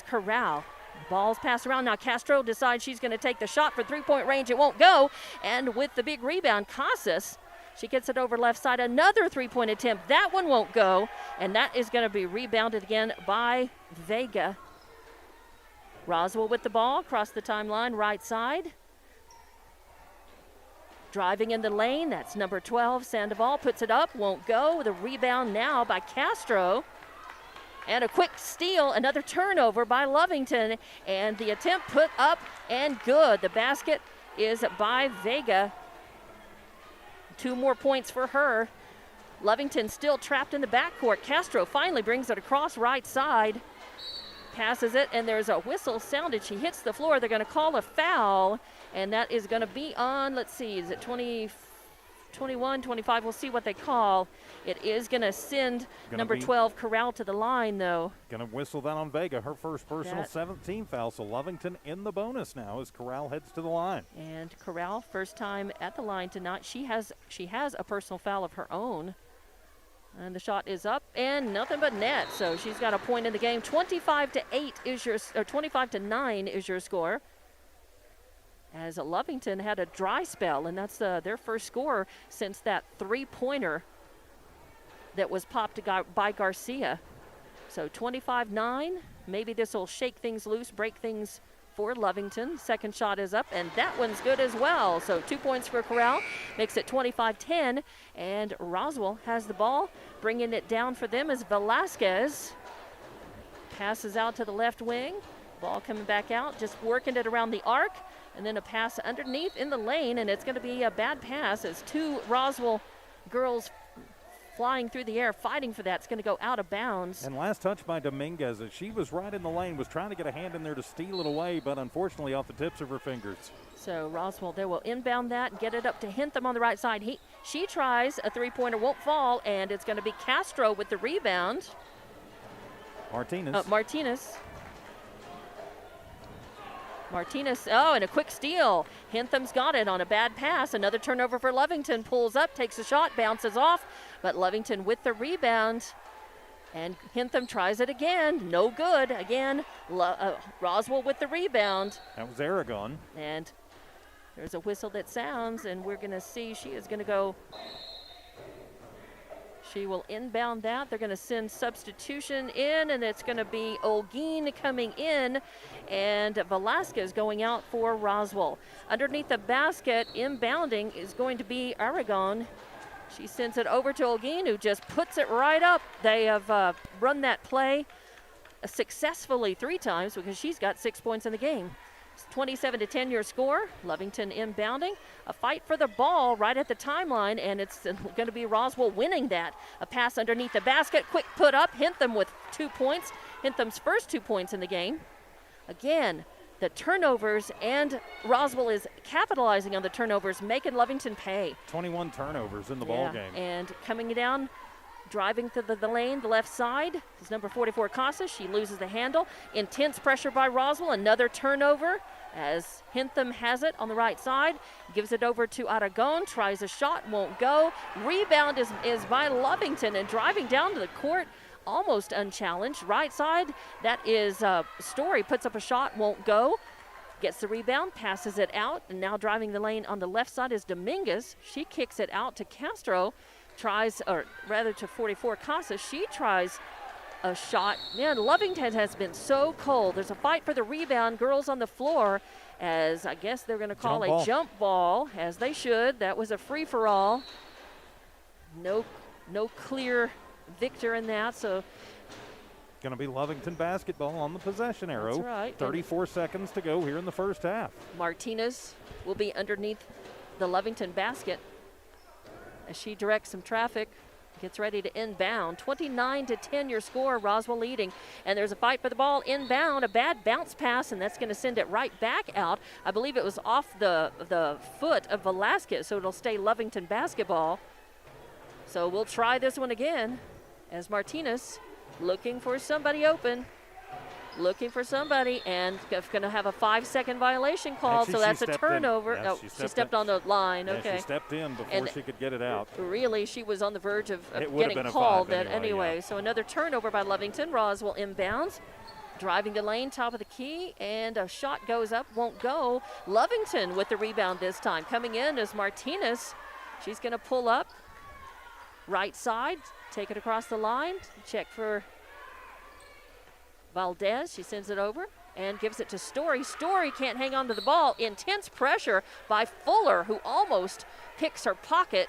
Corral. Ball's passed around. Now Castro decides she's going to take the shot for 3-point range. It won't go. And with the big rebound, Casas. She gets it over left side. Another 3-point attempt. That one won't go. And that is going to be rebounded again by Vega. Roswell with the ball across the timeline, right side. Driving in the lane. That's number 12. Sandoval puts it up. Won't go. The rebound now by Castro. And a quick steal. Another turnover by Lovington. And the attempt put up and good. The basket is by Vega. 2 more points for her. Lovington still trapped in the backcourt. Castro finally brings it across right side. Passes it, and there's a whistle sounded. She hits the floor. They're going to call a foul, and that is going to be on, let's see, is it 21, 25? We'll see what they call. It is going to send number 12, Corral, to the line, though. Going to whistle that on Vega, her first personal 17 foul. So Lovington in the bonus now as Corral heads to the line. And Corral, first time at the line tonight. She has a personal foul of her own. And the shot is up and nothing but net. So she's got a point in the game. 25-8 is your, or 25-9 is your score. As Lovington had a dry spell, and that's their first score since that 3-pointer that was popped by Garcia. So 25-9. Maybe this will shake things loose, break things for Lovington. Second shot is up, and that one's good as well. So 2 points for Corral, makes it 25-10, and Roswell has the ball. Bringing it down for them is Velasquez. Passes out to the left wing. Ball coming back out, just working it around the arc, and then a pass underneath in the lane, and it's going to be a bad pass as two Roswell girls flying through the air, fighting for that. It's going to go out of bounds. And last touch by Dominguez. As she was right in the lane, was trying to get a hand in there to steal it away, but unfortunately off the tips of her fingers. So Roswell, they will inbound that and get it up to Hintham on the right side. She tries, a three-pointer won't fall, and it's going to be Castro with the rebound. Martinez. Martinez, oh, and a quick steal. Hintham's got it on a bad pass. Another turnover for Lovington. Pulls up, takes a shot, bounces off. But Lovington with the rebound. And Hintham tries it again. No good. Again, Roswell with the rebound. That was Aragon. And there's a whistle that sounds, and we're going to see she is going to go. She will inbound that. They're going to send substitution in, and it's going to be Olguin coming in, and Velasquez going out for Roswell. Underneath the basket, inbounding is going to be Aragon. She sends it over to Olguin, who just puts it right up. They have run that play successfully 3 times because she's got 6 points in the game. 27-10 your score. Lovington inbounding. A fight for the ball right at the timeline, and it's going to be Roswell winning that. A pass underneath the basket. Quick put up. Hintham with 2 points. Hintham's first 2 points in the game. Again, the turnovers, and Roswell is capitalizing on the turnovers, making Lovington pay. 21 turnovers in the ball game. And coming down, driving through the lane, the left side, is number 44, Casas. She loses the handle. Intense pressure by Roswell. Another turnover as Hintham has it on the right side. Gives it over to Aragon. Tries a shot, won't go. Rebound is by Lovington, and driving down to the court, almost unchallenged. Right side, that is Story. Puts up a shot, won't go. Gets the rebound, passes it out, and now driving the lane on the left side is Dominguez. She kicks it out to Castro. Tries, or rather to 44 Casas. She tries a shot. Man, Lovington has been so cold. There's a fight for the rebound. Girls on the floor, as I guess they're going to call a jump ball, as they should. That was a free-for-all. No clear victor in that, so. Going to be Lovington basketball on the possession arrow. That's right. 34 seconds to go here in the first half. Martinez will be underneath the Lovington basket as she directs some traffic, gets ready to inbound. 29-10 your score, Roswell leading. And there's a fight for the ball inbound, a bad bounce pass, and that's going to send it right back out. I believe it was off the foot of Velasquez, so it'll stay Lovington basketball. So we'll try this one again as Martinez looking for somebody open. Looking for somebody, and going to have a 5-second violation called, so that's a turnover. Yes, no, she stepped on the line. Yeah, okay. She stepped in before she could get it out. Really, she was on the verge of getting called anyway. Yeah. So another turnover by Lovington. Roswell inbounds. Driving the lane, top of the key, and a shot goes up, won't go. Lovington with the rebound this time. Coming in is Martinez. She's going to pull up. Right side, take it across the line. Check for Valdez. She sends it over and gives it to Story. Story can't hang on to the ball. Intense pressure by Fuller, who almost picks her pocket.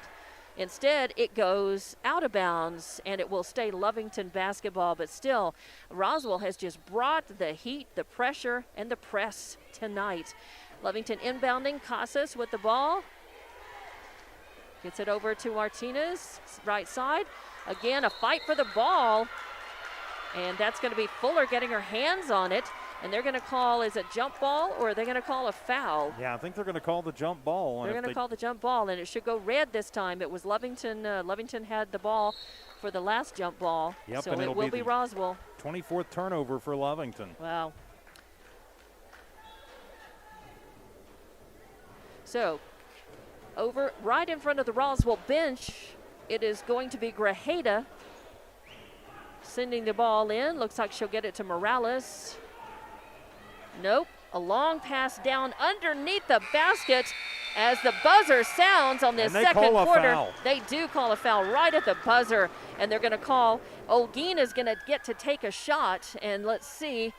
Instead, it goes out of bounds, and it will stay Lovington basketball. But still, Roswell has just brought the heat, the pressure, and the press tonight. Lovington inbounding. Casas with the ball. Gets it over to Martinez, right side. Again, a fight for the ball. And that's going to be Fuller getting her hands on it. And they're going to call, is it jump ball, or are they going to call a foul? Yeah, I think they're going to call the jump ball. They're going to call the jump ball, and it should go red this time. It was Lovington. Lovington had the ball for the last jump ball. Yep, so and it will be Roswell. 24th turnover for Lovington. Wow. So, over right in front of the Roswell bench, it is going to be Grajeda sending the ball in. Looks like she'll get it to Morales. Nope. A long pass down underneath the basket. As the buzzer sounds on this And they second call a quarter, foul. they do call a foul right at the buzzer, and they're going to call. Olguin is going to get to take a shot, and let's see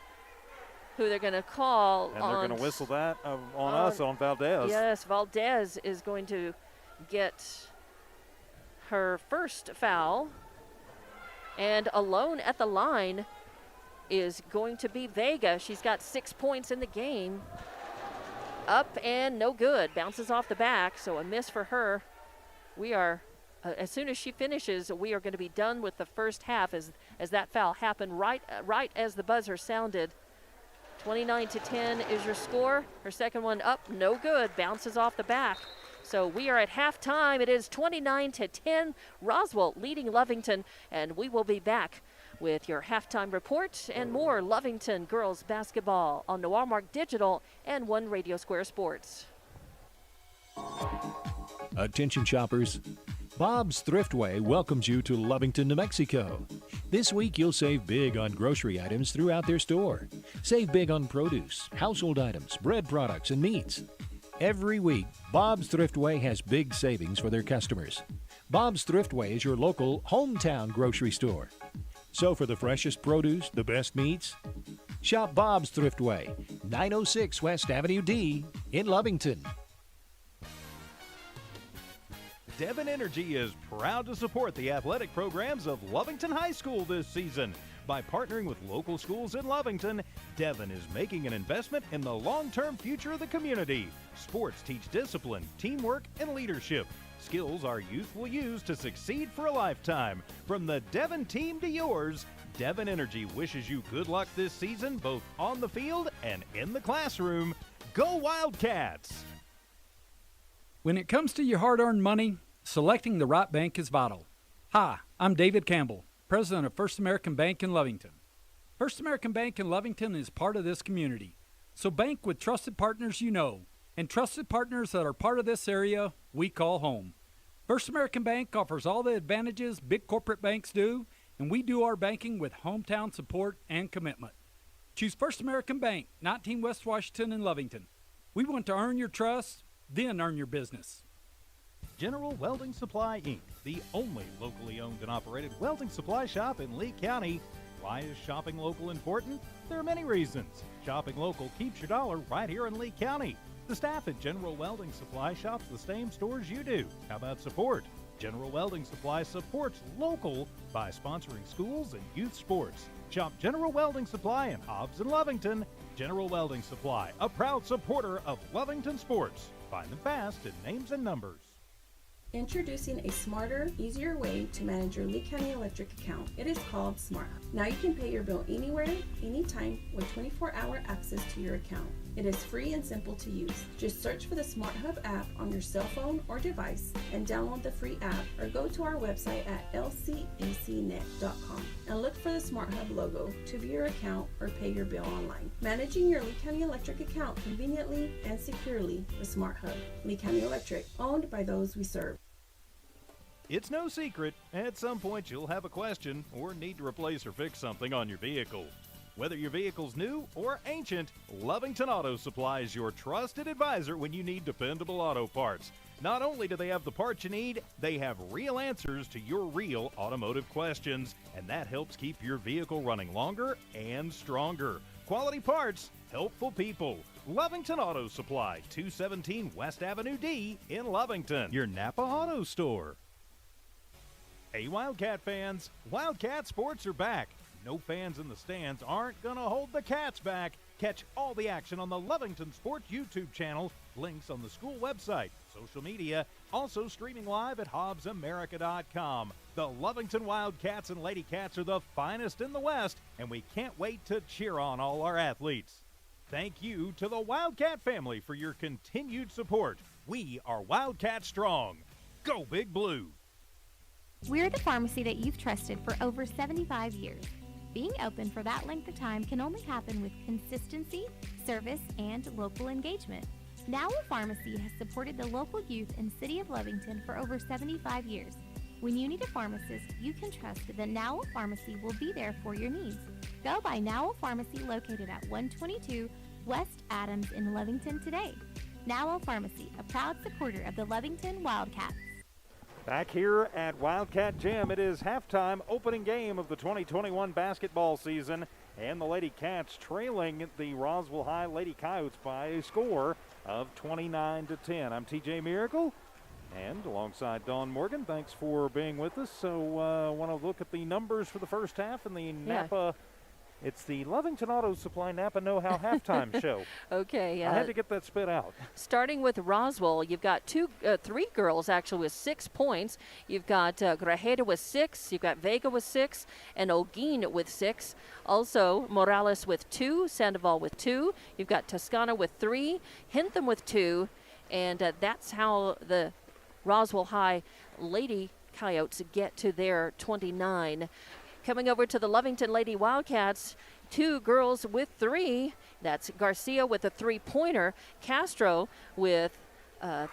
who they're going to call. And they're going to whistle that on us, on Valdez. Yes, Valdez is going to get her first foul. And alone at the line is going to be Vega. She's got 6 points in the game. Up and no good. Bounces off the back, so a miss for her. We are, as soon as she finishes, we are going to be done with the first half as that foul happened right as the buzzer sounded. 29-10 is your score. Her second one up, no good. Bounces off the back. So we are at halftime. It is 29-10. Roswell leading Lovington, and we will be back with your halftime report and more Lovington girls basketball on Noir Mark Digital and One Radio Square Sports. Attention shoppers, Bob's Thriftway welcomes you to Lovington, New Mexico. This week you'll save big on grocery items throughout their store. Save big on produce, household items, bread products, and meats. Every week, Bob's Thriftway has big savings for their customers. Bob's Thriftway is your local hometown grocery store. So for the freshest produce, the best meats, shop Bob's Thriftway, 906 West Avenue D in Lovington. Devon Energy is proud to support the athletic programs of Lovington High School this season. By partnering with local schools in Lovington, Devon is making an investment in the long-term future of the community. Sports teach discipline, teamwork, and leadership. Skills our youth will use to succeed for a lifetime. From the Devon team to yours, Devon Energy wishes you good luck this season, both on the field and in the classroom. Go Wildcats! When it comes to your hard-earned money, selecting the right bank is vital. Hi, I'm David Campbell, president of First American Bank in Lovington. First American Bank in Lovington is part of this community. So bank with trusted partners you know, and trusted partners that are part of this area we call home. First American Bank offers all the advantages big corporate banks do, and we do our banking with hometown support and commitment. Choose First American Bank, 19 West Washington in Lovington. We want to earn your trust, then earn your business. General Welding Supply, Inc., the only locally owned and operated welding supply shop in Lee County. Why is shopping local important? There are many reasons. Shopping local keeps your dollar right here in Lee County. The staff at General Welding Supply shops the same stores you do. How about support? General Welding Supply supports local by sponsoring schools and youth sports. Shop General Welding Supply in Hobbs and Lovington. General Welding Supply, a proud supporter of Lovington sports. Find them fast in names and numbers. Introducing a smarter, easier way to manage your Lee County Electric account. It is called Smart Hub. Now you can pay your bill anywhere, anytime, with 24-hour access to your account. It is free and simple to use. Just search for the Smart Hub app on your cell phone or device and download the free app, or go to our website at lcecnet.com and look for the Smart Hub logo to view your account or pay your bill online. Managing your Lee County Electric account conveniently and securely with Smart Hub. Lee County Electric, owned by those we serve. It's no secret, at some point you'll have a question or need to replace or fix something on your vehicle. Whether your vehicle's new or ancient, Lovington Auto Supply is your trusted advisor when you need dependable auto parts. Not only do they have the parts you need, they have real answers to your real automotive questions, and that helps keep your vehicle running longer and stronger. Quality parts, helpful people. Lovington Auto Supply, 217 West Avenue D in Lovington, your Napa Auto Store. Hey Wildcat fans, Wildcat sports are back. No fans in the stands aren't going to hold the Cats back. Catch all the action on the Lovington Sports YouTube channel, links on the school website, social media, also streaming live at HobbsAmerica.com. The Lovington Wildcats and Lady Cats are the finest in the West, and we can't wait to cheer on all our athletes. Thank you to the Wildcat family for your continued support. We are Wildcat Strong. Go Big Blue! We're the pharmacy that you've trusted for over 75 years. Being open for that length of time can only happen with consistency, service, and local engagement. Now a Pharmacy has supported the local youth in the city of Lovington for over 75 years. When you need a pharmacist, you can trust that Now a Pharmacy will be there for your needs. Go by Now a Pharmacy located at 122 West Adams in Lovington today. Now Pharmacy, a proud supporter of the Lovington Wildcats. Back here at Wildcat Gym, it is halftime opening game of the 2021 basketball season, and the Lady Cats trailing the Roswell High Lady Coyotes by a score of 29-10. I'm TJ Miracle, and alongside Dawn Morgan, thanks for being with us. So I want to look at the numbers for the first half in the Napa. It's the Lovington Auto Supply Napa Know-How halftime show. Okay. I had to get that spit out. Starting with Roswell, you've got three girls actually with 6 points. You've got Grajeda with 6, you've got Vega with 6, and Olguin with 6. Also, Morales with 2, Sandoval with 2. You've got Toscana with 3, Hintham with 2, and that's how the Roswell High Lady Coyotes get to their 29. Coming over to the Lovington Lady Wildcats, 2 girls with 3. That's Garcia with a 3-pointer, Castro with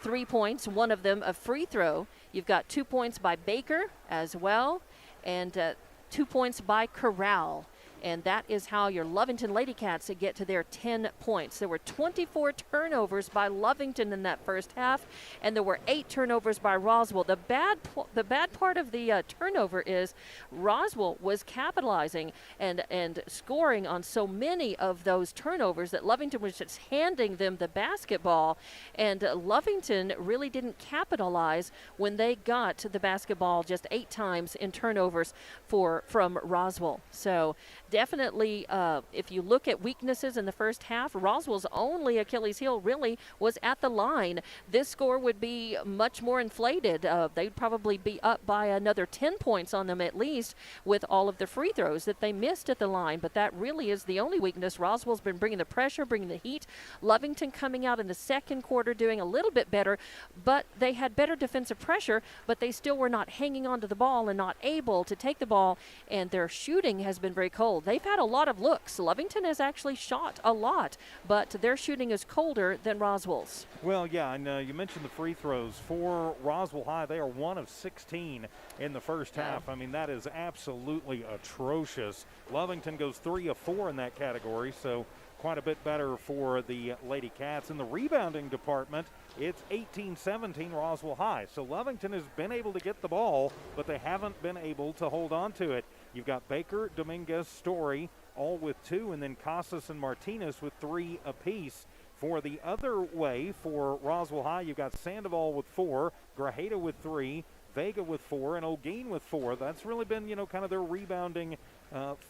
3 points, one of them a free throw. You've got 2 points by Baker as well, and 2 points by Corral. And that is how your Lovington Lady Cats get to their 10 points. There were 24 turnovers by Lovington in that first half, and there were 8 turnovers by Roswell. The bad part of the turnover is Roswell was capitalizing and scoring on so many of those turnovers that Lovington was just handing them the basketball, and Lovington really didn't capitalize when they got the basketball just 8 times in turnovers from Roswell. So definitely, if you look at weaknesses in the first half, Roswell's only Achilles heel really was at the line. This score would be much more inflated. They'd probably be up by another 10 points on them at least with all of the free throws that they missed at the line. But that really is the only weakness. Roswell's been bringing the pressure, bringing the heat. Lovington coming out in the second quarter doing a little bit better, but they had better defensive pressure, but they still were not hanging onto the ball and not able to take the ball, and their shooting has been very cold. They've had a lot of looks. Lovington has actually shot a lot, but their shooting is colder than Roswell's. Well, yeah, and you mentioned the free throws. For Roswell High, they are 1 of 16 in the first half. I mean, that is absolutely atrocious. Lovington goes 3 of 4 in that category, so quite a bit better for the Lady Cats. In the rebounding department, it's 18-17 Roswell High. So Lovington has been able to get the ball, but they haven't been able to hold on to it. You've got Baker, Dominguez, Story, all with 2, and then Casas and Martinez with 3 apiece. For the other way, for Roswell High, you've got Sandoval with 4, Grajeda with 3, Vega with 4, and Olguin with 4. That's really been, kind of their rebounding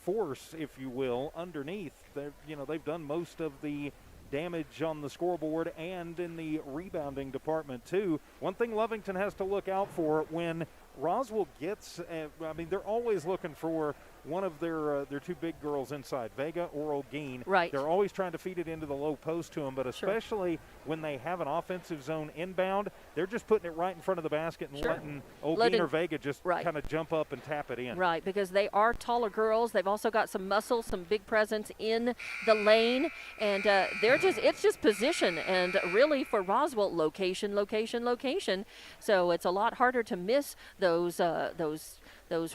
force, if you will, underneath. They've done most of the damage on the scoreboard and in the rebounding department, too. One thing Lovington has to look out for when Roswell gets, they're always looking for one of their 2 big girls inside, Vega or Olguin. Right. They're always trying to feed it into the low post to them, but especially when they have an offensive zone inbound, they're just putting it right in front of the basket and letting Olguin or Vega just kind of jump up and tap it in. Right, because they are taller girls. They've also got some muscle, some big presence in the lane, and it's just position, and really for Roswell, location. So it's a lot harder to miss those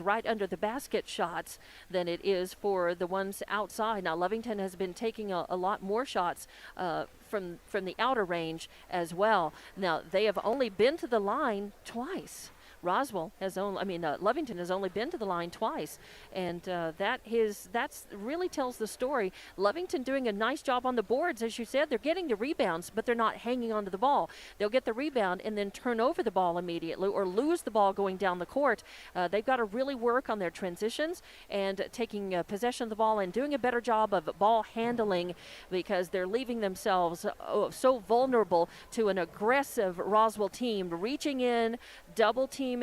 right under the basket shots than it is for the ones outside. Now, Lovington has been taking a lot more shots from the outer range as well. Now, they have only been to the line twice. Lovington has only been to the line twice, and that's really tells the story. Lovington doing a nice job on the boards, as you said. They're getting the rebounds, but they're not hanging onto the ball. They'll get the rebound and then turn over the ball immediately or lose the ball going down the court. They've got to really work on their transitions and taking possession of the ball and doing a better job of ball handling, because they're leaving themselves so vulnerable to an aggressive Roswell team reaching in, double teaming,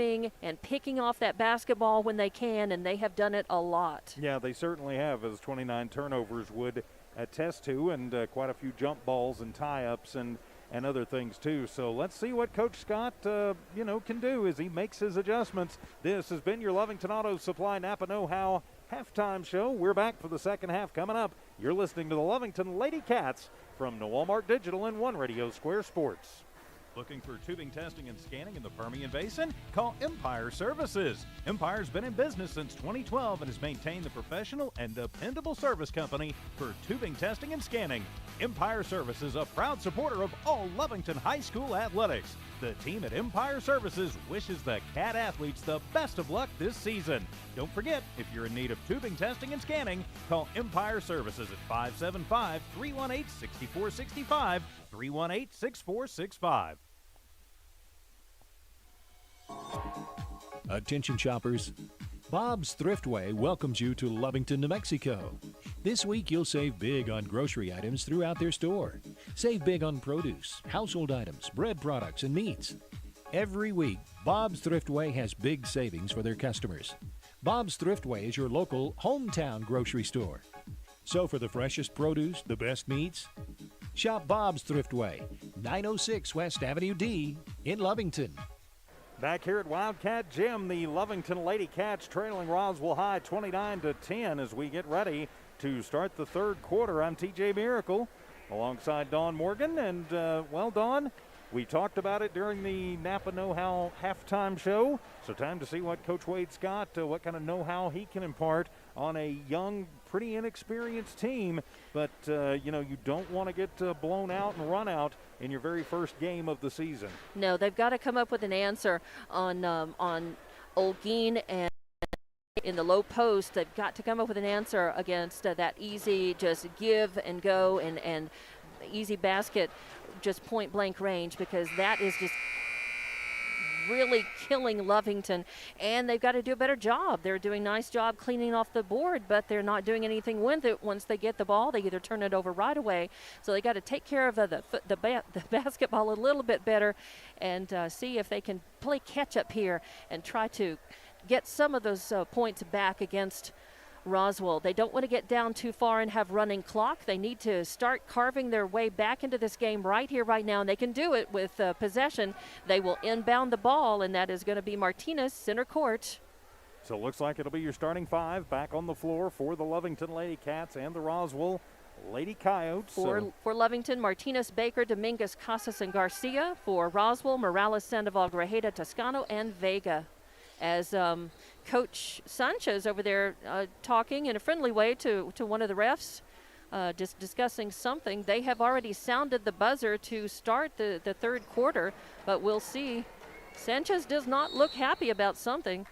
and picking off that basketball when they can, and they have done it a lot. Yeah, they certainly have, as 29 turnovers would attest to, and quite a few jump balls and tie-ups and other things too. So let's see what Coach Scott, can do as he makes his adjustments. This has been your Lovington Auto Supply Napa Know-How halftime show. We're back for the second half coming up. You're listening to the Lovington Lady Cats from Walmart Digital and One Radio Square Sports. Looking for tubing testing and scanning in the Permian Basin? Call Empire Services. Empire's been in business since 2012 and has maintained the professional and dependable service company for tubing testing and scanning. Empire Services, a proud supporter of all Lovington High School athletics. The team at Empire Services wishes the CAT athletes the best of luck this season. Don't forget, if you're in need of tubing testing and scanning, call Empire Services at 575-318-6465, 318-6465. Attention shoppers, Bob's Thriftway welcomes you to Lovington, New Mexico. This week you'll save big on grocery items throughout their store. Save big on produce, household items, bread products, and meats. Every week, Bob's Thriftway has big savings for their customers. Bob's Thriftway is your local hometown grocery store. So for the freshest produce, the best meats, shop Bob's Thriftway, 906 West Avenue D in Lovington. Back here at Wildcat Gym, the Lovington Lady Cats trailing Roswell High 29-10 as we get ready to start the third quarter. I'm TJ Miracle alongside Dawn Morgan. And, Dawn, we talked about it during the Napa Know-How halftime show. So time to see what Coach Wade's got, what kind of know-how he can impart on a young, pretty inexperienced team. But, you don't want to get blown out and run out in your very first game of the season. No, they've got to come up with an answer on Olguin, and in the low post, they've got to come up with an answer against that easy just give and go and easy basket, just point blank range, because that is just really killing Lovington, and they've got to do a better job. They're doing a nice job cleaning off the board, but they're not doing anything with it. Once they get the ball, they either turn it over right away. So they got to take care of the basketball a little bit better and see if they can play catch up here and try to get some of those points back against Roswell. They don't want to get down too far and have running clock. They need to start carving their way back into this game right here, right now, and they can do it with possession. They will inbound the ball, and that is going to be Martinez, center court. So it looks like it'll be your starting five back on the floor for the Lovington Lady Cats and the Roswell Lady Coyotes. For Lovington, Martinez, Baker, Dominguez, Casas, and Garcia. For Roswell, Morales, Sandoval, Grajeda, Toscano, and Vega. As Coach Sanchez over there talking in a friendly way to one of the refs, just discussing something. They have already sounded the buzzer to start the third quarter, but we'll see. Sanchez does not look happy about something.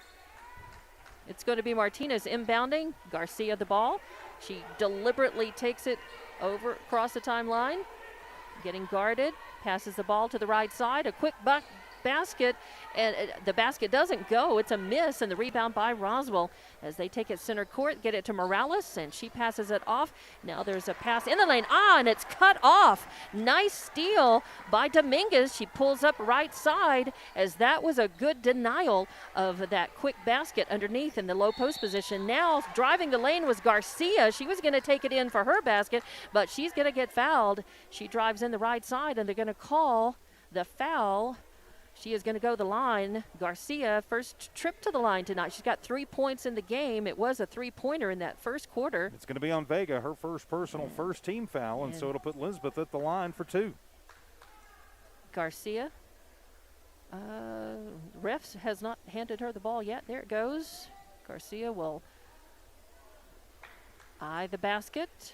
It's going to be Martinez inbounding. Garcia the ball. She deliberately takes it over across the timeline, getting guarded, passes the ball to the right side. A quick basket, and the basket doesn't go. It's a miss, and the rebound by Roswell as they take it center court, get it to Morales, and she passes it off. Now there's a pass in the lane, and it's cut off. Nice steal by Dominguez. She pulls up right side, as that was a good denial of that quick basket underneath in the low post position. Now driving the lane was Garcia. She was going to take it in for her basket, but she's going to get fouled. She drives in the right side, and they're going to call the foul. She is going to go the line. Garcia, first trip to the line tonight. She's got 3 points in the game. It was a three-pointer in that first quarter. It's going to be on Vega, her first team foul, and so it'll put Elizabeth at the line for 2. Garcia. Refs has not handed her the ball yet. There it goes. Garcia will eye the basket.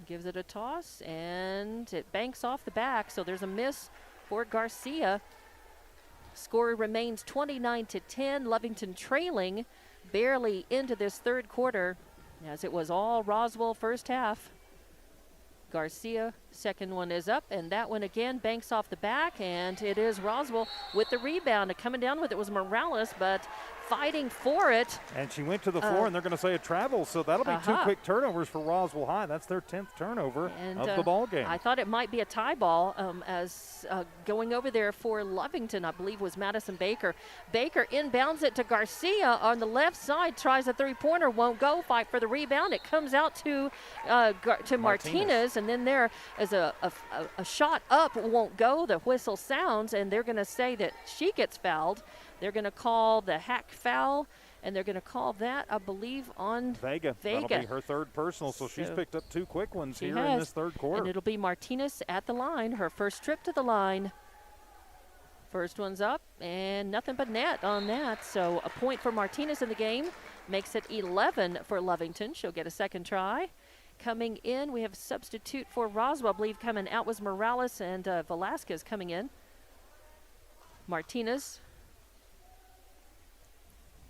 Gives it a toss, and it banks off the back, so there's a miss for Garcia. Score remains 29-10. Lovington trailing barely into this third quarter, as it was all Roswell first half. Garcia, second one is up, and that one again banks off the back, and it is Roswell with the rebound. Coming down with it was Morales, but fighting for it. And she went to the floor, and they're going to say a travel, so that'll be 2 quick turnovers for Roswell High. That's their 10th turnover of the ball game. I thought it might be a tie ball, as going over there for Lovington, I believe, was Madison Baker. Baker inbounds it to Garcia on the left side, tries a three-pointer, won't go, fight for the rebound. It comes out to Martinez, and then there is a shot up, won't go. The whistle sounds, and they're going to say that she gets fouled. They're going to call the hack foul, and they're going to call that, I believe, on Vega. That'll be her third personal, so she's picked up 2 quick ones here in this third quarter. And it'll be Martinez at the line, her first trip to the line. First one's up, and nothing but net on that. So a point for Martinez in the game makes it 11 for Lovington. She'll get a second try. coming in. We have substitute for Roswell. I believe coming out was Morales and Velasquez coming in. Martinez.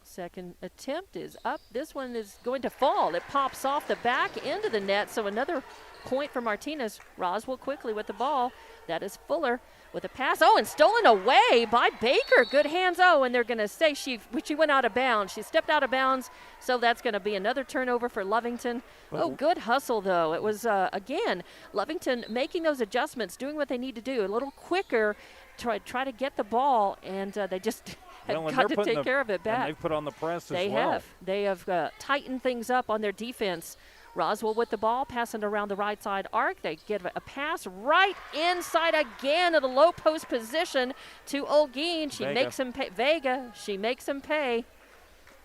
Second attempt is up. This one is going to fall. It pops off the back into the net, so another point for Martinez. Roswell quickly with the ball. That is Fuller with a pass. Oh, and stolen away by Baker. Good hands. Oh, and they're going to say she went out of bounds. She stepped out of bounds, so that's going to be another turnover for Lovington. Oh, good hustle, though. It was, again, Lovington making those adjustments, doing what they need to do, a little quicker, try to get the ball, and they just got to take care of it back. And they've put on the press as well. They have. They have tightened things up on their defense. Roswell with the ball, passing around the right side arc. They give a pass right inside again of the low post position to Olguin. She makes him pay. Vega, she makes him pay.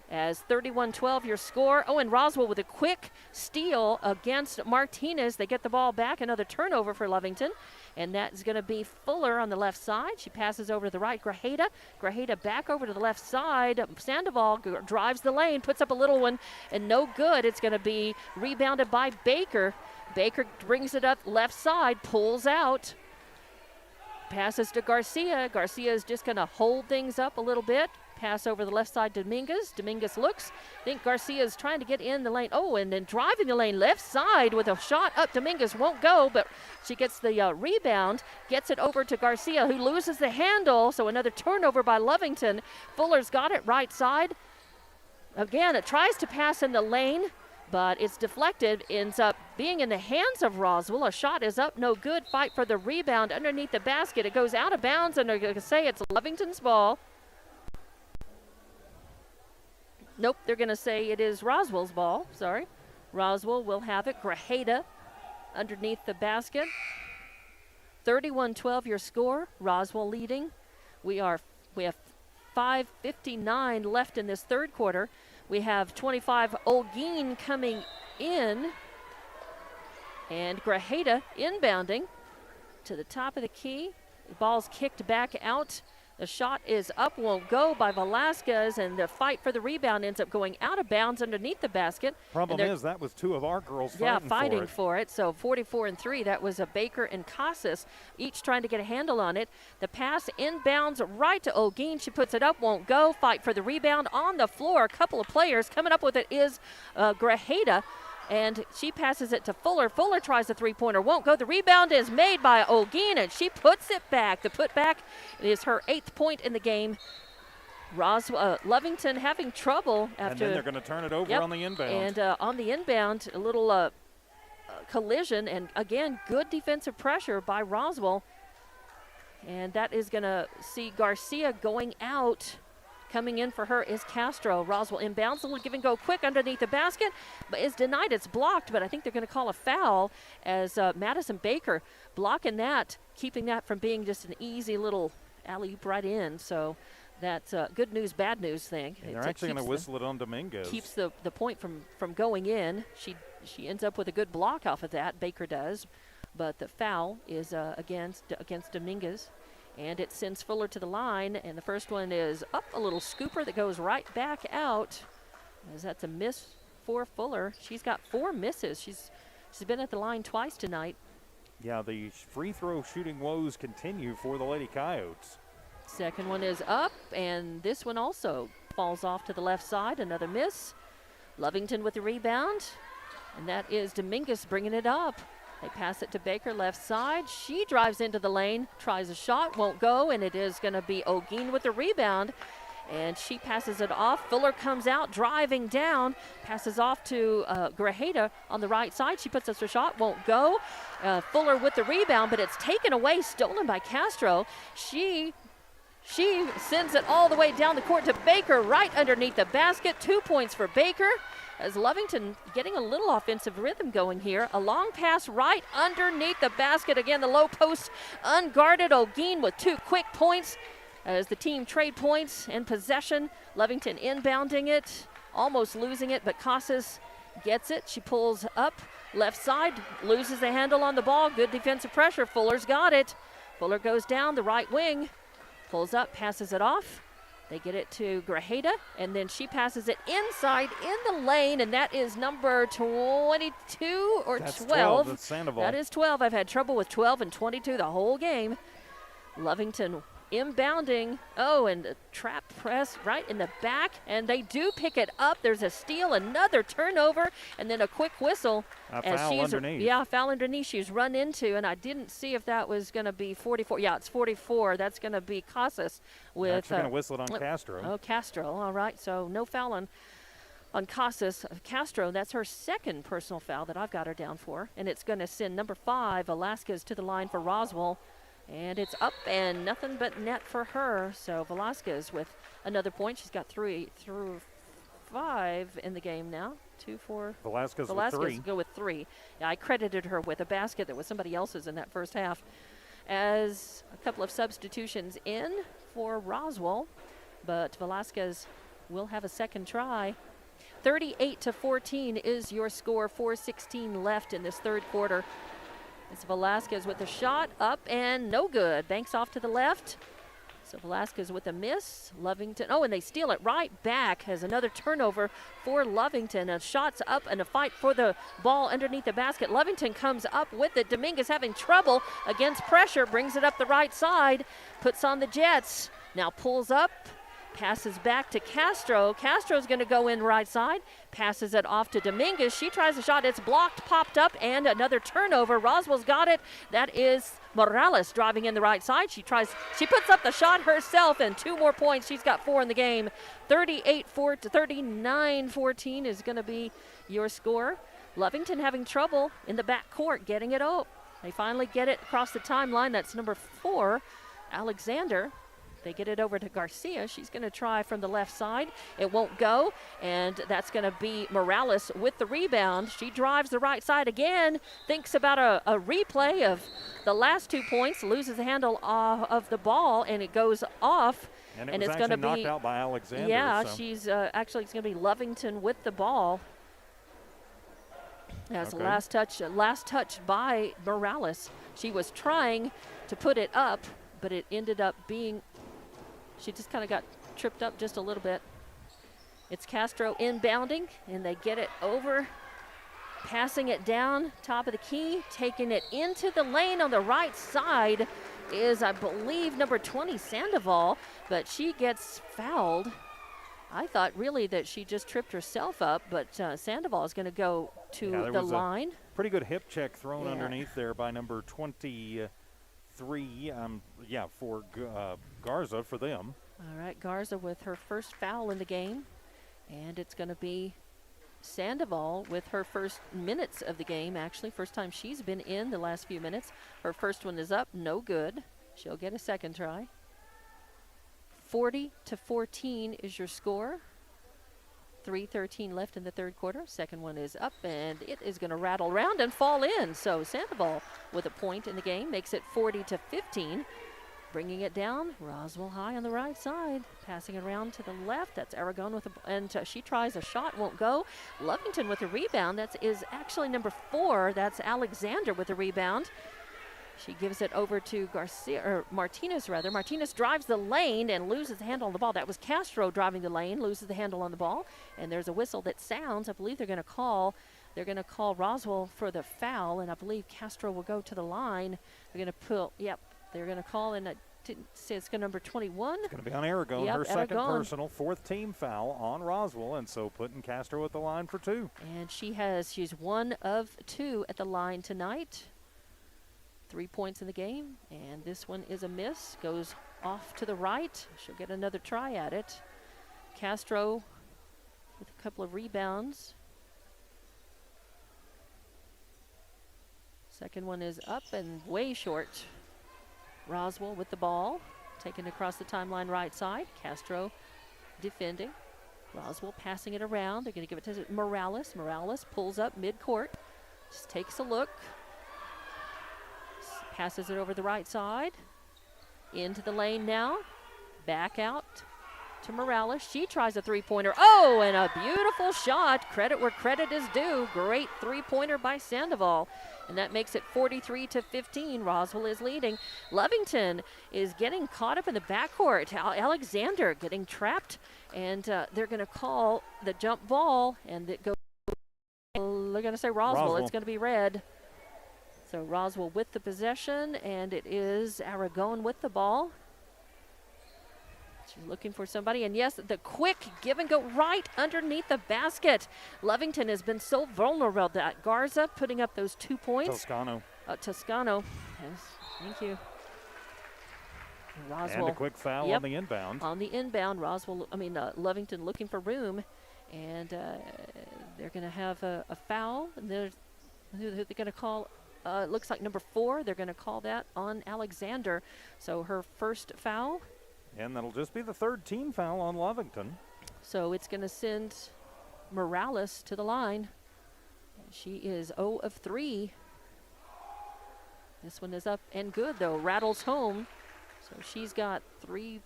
As 31-12 your score. Oh, and Roswell with a quick steal against Martinez. They get the ball back. Another turnover for Lovington. And that's going to be Fuller on the left side. She passes over to the right. Grajeda. Grajeda back over to the left side. Sandoval drives the lane, puts up a little one, and no good. It's going to be rebounded by Baker. Baker brings it up left side, pulls out. Passes to Garcia. Garcia is just going to hold things up a little bit. Pass over the left side to Dominguez. Dominguez looks. I think Garcia is trying to get in the lane. Oh, and then driving the lane left side with a shot up. Dominguez won't go, but she gets the rebound, gets it over to Garcia, who loses the handle. So another turnover by Lovington. Fuller's got it right side. Again, it tries to pass in the lane, but it's deflected. Ends up being in the hands of Roswell. A shot is up, no good. Fight for the rebound underneath the basket. It goes out of bounds, and they're going to say it's Lovington's ball. Nope, they're going to say it is Roswell's ball. Sorry. Roswell will have it. Grajeda underneath the basket. 31-12 your score. Roswell leading. We have 5:59 left in this third quarter. We have 25 Olguin coming in. And Grajeda inbounding to the top of the key. The ball's kicked back out. The shot is up, won't go by Velasquez, and the fight for the rebound ends up going out of bounds underneath the basket. Problem is that was two of our girls fighting for it. So 44-3, that was a Baker and Casas, each trying to get a handle on it. The pass inbounds right to Olguin. She puts it up, won't go. Fight for the rebound on the floor. A couple of players coming up with it is Grajeda. And she passes it to Fuller. Fuller tries a three-pointer, won't go. The rebound is made by Olguin, and she puts it back. The putback is her 8th point in the game. Lovington having trouble after. And then they're going to turn it over on the inbound. And on the inbound, a little collision, and again, good defensive pressure by Roswell. And that is going to see Garcia going out. Coming in for her is Castro. Roswell inbounds, a little give and go quick underneath the basket, but is denied. It's blocked, but I think they're going to call a foul as Madison Baker blocking that, keeping that from being just an easy little alley-oop right in. So that's a good news, bad news thing. And they're actually going to whistle it on Dominguez. Keeps the point from going in. She ends up with a good block off of that, Baker does, but the foul is against Dominguez. And it sends Fuller to the line, and the first one is up, a little scooper that goes right back out, as that's a miss for Fuller. She's got 4 misses. She's been at the line twice tonight. Yeah, the free throw shooting woes continue for the Lady Coyotes. Second one is up, and this one also falls off to the left side. Another miss. Lovington with the rebound, and that is Dominguez bringing it up. They pass it to Baker, left side. She drives into the lane, tries a shot, won't go, and it is going to be Olguin with the rebound. And she passes it off. Fuller comes out, driving down, passes off to Grajeda on the right side. She puts up her shot, won't go. Fuller with the rebound, but it's taken away, stolen by Castro. She sends it all the way down the court to Baker, right underneath the basket. 2 points for Baker. As Lovington getting a little offensive rhythm going here. A long pass right underneath the basket. Again, the low post unguarded. Olguin with 2 quick points as the team trade points and possession. Lovington inbounding it, almost losing it, but Casas gets it. She pulls up left side, loses the handle on the ball. Good defensive pressure. Fuller's got it. Fuller goes down the right wing, pulls up, passes it off. They get it to Grajeda, and then she passes it inside in the lane, and that is number 22 or That's 12. That's Sandoval. That is 12. I've had trouble with 12 and 22 the whole game. Lovington inbounding. Oh, and a trap press right in the back, and they do pick it up. There's a steal, another turnover, and then a quick whistle. A foul underneath. Yeah, foul underneath. She's run into, and I didn't see if that was going to be 44. Yeah, it's 44. That's going to be Casas with. Actually going to whistle it on Castro. Oh, Castro. All right, so no foul on Casas. Castro, that's her second personal foul that I've got her down for, and it's going to send number 5, Velasquez, to the line for Roswell. And it's up and nothing but net for her. So Velasquez with another point. She's got 3 through 5 in the game now. 2, 4. Velasquez with 3. Go with 3. Yeah, I credited her with a basket that was somebody else's in that first half. As a couple of substitutions in for Roswell, but Velasquez will have a second try. 38-14 is your score. 4:16 left in this third quarter. It's Velasquez with a shot up and no good. Banks off to the left. So Velasquez with a miss. Lovington, and they steal it right back as another turnover for Lovington. A shot's up and a fight for the ball underneath the basket. Lovington comes up with it. Dominguez having trouble against pressure, brings it up the right side, puts on the Jets. Now pulls up, passes back to Castro. Castro's going to go in right side, passes it off to Dominguez. She tries a shot. It's blocked, popped up, and another turnover. Roswell's got it. That is Morales driving in the right side. She puts up the shot herself, and 2 more points. She's got 4 in the game. 39-14 is going to be your score. Lovington having trouble in the back court getting it up. They finally get it across the timeline. That's number 4, Alexander. They get it over to Garcia. She's going to try from the left side. It won't go, and that's going to be Morales with the rebound. She drives the right side again, thinks about a replay of the last 2 points, loses the handle of the ball, and it goes off. And it's going to be knocked out by Alexander. Yeah, so. She's actually, it's going to be Lovington with the ball. That's the last touch by Morales. She was trying to put it up, but it ended up being, she just kind of got tripped up just a little bit. It's Castro inbounding, and they get it over, passing it down, top of the key, taking it into the lane on the right side is, I believe, number 20, Sandoval, but she gets fouled. I thought really that she just tripped herself up, but Sandoval is going to go to the line. Pretty good hip check thrown underneath there by number 23, for Garza for them. All right, Garza with her first foul in the game, and it's going to be Sandoval with her first minutes of the game, actually. First time she's been in the last few minutes. Her first one is up, no good. She'll get a second try. 40-14 is your score. 3:13 left in the third quarter. Second one is up, and it is going to rattle around and fall in. So Sandoval with a point in the game makes it 40-15. Bringing it down, Roswell High on the right side, passing it around to the left. That's Aragon with she tries a shot, won't go. Lovington with a rebound. That is actually number 4. That's Alexander with a rebound. She gives it over to Martinez. Martinez drives the lane and loses the handle on the ball. That was Castro driving the lane, loses the handle on the ball. And there's a whistle that sounds. I believe they're going to call Roswell for the foul, and I believe Castro will go to the line. They're going to they're going to call, and I didn't say it's number 21. It's going to be on Aragon, her second personal, 4th team foul on Roswell, and so putting Castro at the line for 2. And she's 1 of 2 at the line tonight. 3 points in the game, and this one is a miss. Goes off to the right. She'll get another try at it. Castro with a couple of rebounds. Second one is up and way short. Roswell with the ball, taken across the timeline right side. Castro defending. Roswell passing it around. They're going to give it to Morales. Morales pulls up midcourt, just takes a look. Passes it over the right side. Into the lane now. Back out to Morales. She tries a three-pointer. Oh, and a beautiful shot. Credit where credit is due. Great three-pointer by Sandoval. And that makes it 43-15. Roswell is leading. Lovington is getting caught up in the backcourt. Alexander getting trapped, and they're going to call the jump ball, and it goes. They're going to say Roswell. It's going to be red. So Roswell with the possession, and it is Aragon with the ball. She's looking for somebody, and yes, the quick give and go right underneath the basket. Lovington has been so vulnerable. That Garza putting up those 2 points. Toscano. Yes, thank you. Roswell. And a quick foul on the inbound. On the inbound, Lovington looking for room, and they're going to have a foul. And they're going to call. It looks like number 4. They're going to call that on Alexander. So her first foul. And that'll just be the third team foul on Lovington. So it's going to send Morales to the line. She is 0 of 3. This one is up and good, though. Rattles home. So she's got 5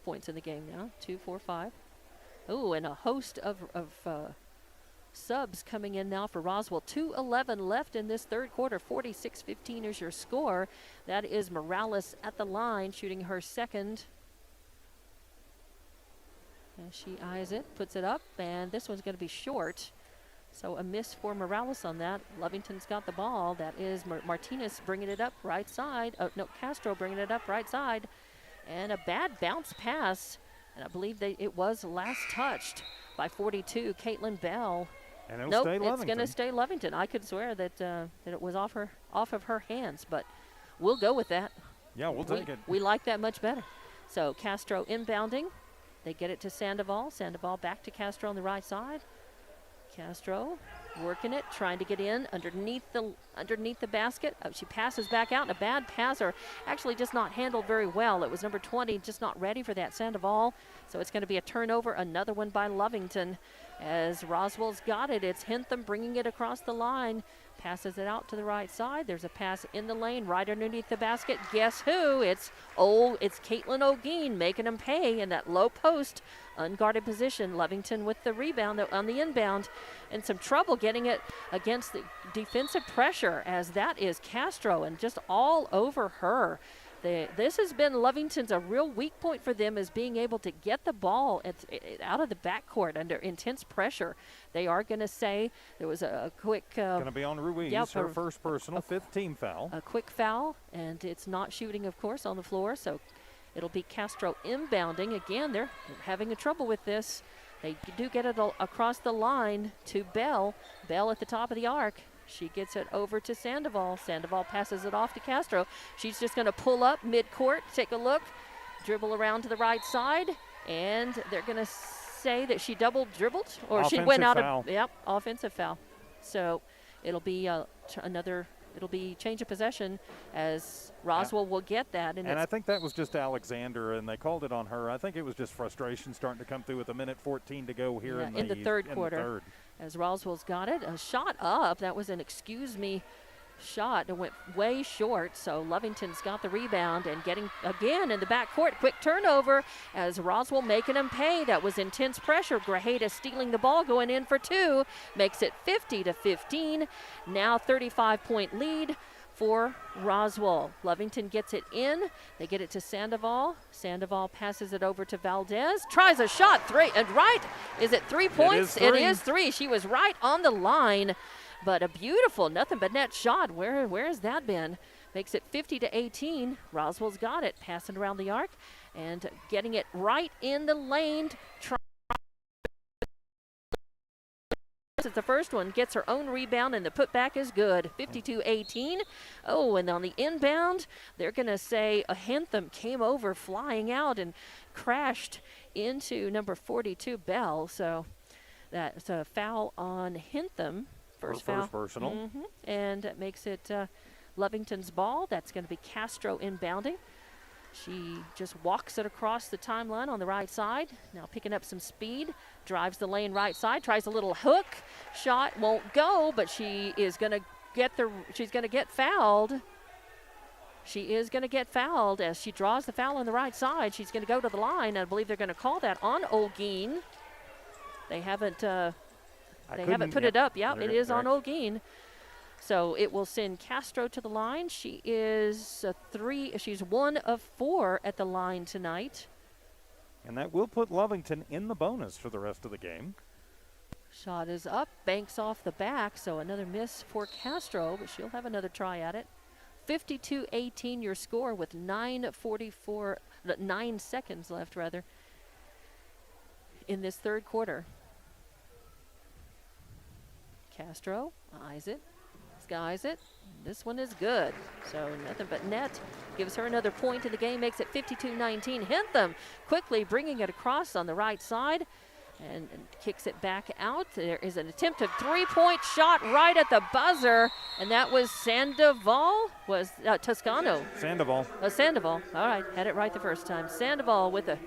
points in the game now. 2, 4, 5. Oh, and a host of subs coming in now for Roswell. 2:11 left in this third quarter. 46-15 is your score. That is Morales at the line, shooting her second. And she eyes it, puts it up, and this one's going to be short. So a miss for Morales on that. Lovington's got the ball. That is Martinez bringing it up right side. Castro bringing it up right side. And a bad bounce pass. And I believe it was last touched by 42, Caitlin Bell. And it'll stay Lovington. It's going to stay Lovington. I could swear that it was off of her hands, but we'll go with that. Yeah, we'll take it. We like that much better. So Castro inbounding. They get it to Sandoval. Sandoval back to Castro on the right side. Castro working it, trying to get in underneath the basket. She passes back out, and a bad passer actually just not handled very well. It was number 20, just not ready for that Sandoval. So it's going to be a turnover, another one by Lovington. As Roswell's got it, it's Hintham bringing it across the line. Passes it out to the right side. There's a pass in the lane right underneath the basket. Guess who? It's Caitlin O'Gean making him pay in that low post, unguarded position. Lovington with the rebound on the inbound, and some trouble getting it against the defensive pressure, as that is Castro, and just all over her. This has been Lovington's a real weak point for them, is being able to get the ball out of the backcourt under intense pressure. They are going to say there was a quick. Going to be on Ruiz, her first personal, 5th team foul. A quick foul, and it's not shooting, of course, on the floor. So it'll be Castro inbounding. Again, they're having trouble with this. They do get it across the line to Bell. Bell at the top of the arc. She gets it over to Sandoval. Sandoval passes it off to Castro. She's just going to pull up midcourt, take a look, dribble around to the right side, and they're going to say that she double dribbled, or offensive she went out foul. Offensive foul. So it'll be it'll be change of possession, as Roswell will get that. And I think that was just Alexander, and they called it on her. I think it was just frustration starting to come through with 1:14 to go here in the third quarter. As Roswell's got it, a shot up. That was an excuse me shot. It went way short, so Lovington's got the rebound and getting again in the backcourt. Quick turnover as Roswell making him pay. That was intense pressure. Grajeda stealing the ball, going in for 2, makes it 50-15. Now 35-point lead for Roswell. Lovington gets it in. They get it to Sandoval. Sandoval passes it over to Valdez. Tries a shot, 3, and right. Is it 3 points? It is 3. She was right on the line. But a beautiful, nothing but net shot. Where has that been? Makes it 50-18. Roswell's got it. Passing around the arc and getting it right in the lane. It's the first one. Gets her own rebound, and the putback is good. 52-18. Oh, and on the inbound, they're going to say a Hintham came over flying out and crashed into number 42, Bell. So that's a foul on Hintham. First personal. And that makes it Lovington's ball. That's going to be Castro inbounding. She just walks it across the timeline on the right side. Now picking up some speed. Drives the lane right side. Tries a little hook. Shot won't go, but she is going to get she's going to get fouled. She is going to get fouled as she draws the foul on the right side. She's going to go to the line. I believe they're going to call that on Olguin. They haven't put it up. Yep, it is on Olguin. So it will send Castro to the line. She is she's 1 of 4 at the line tonight. And that will put Lovington in the bonus for the rest of the game. Shot is up, banks off the back, so another miss for Castro, but she'll have another try at it. 52-18 your score with 9 seconds left rather in this third quarter. Castro eyes it, skies it. This one is good. So nothing but net. Gives her another point in the game, makes it 52-19. Hintham quickly bringing it across on the right side and kicks it back out. There is an attempt of three-point shot right at the buzzer, and that was Sandoval, Toscano. Sandoval. Sandoval. All right, had it right the first time. Sandoval with a...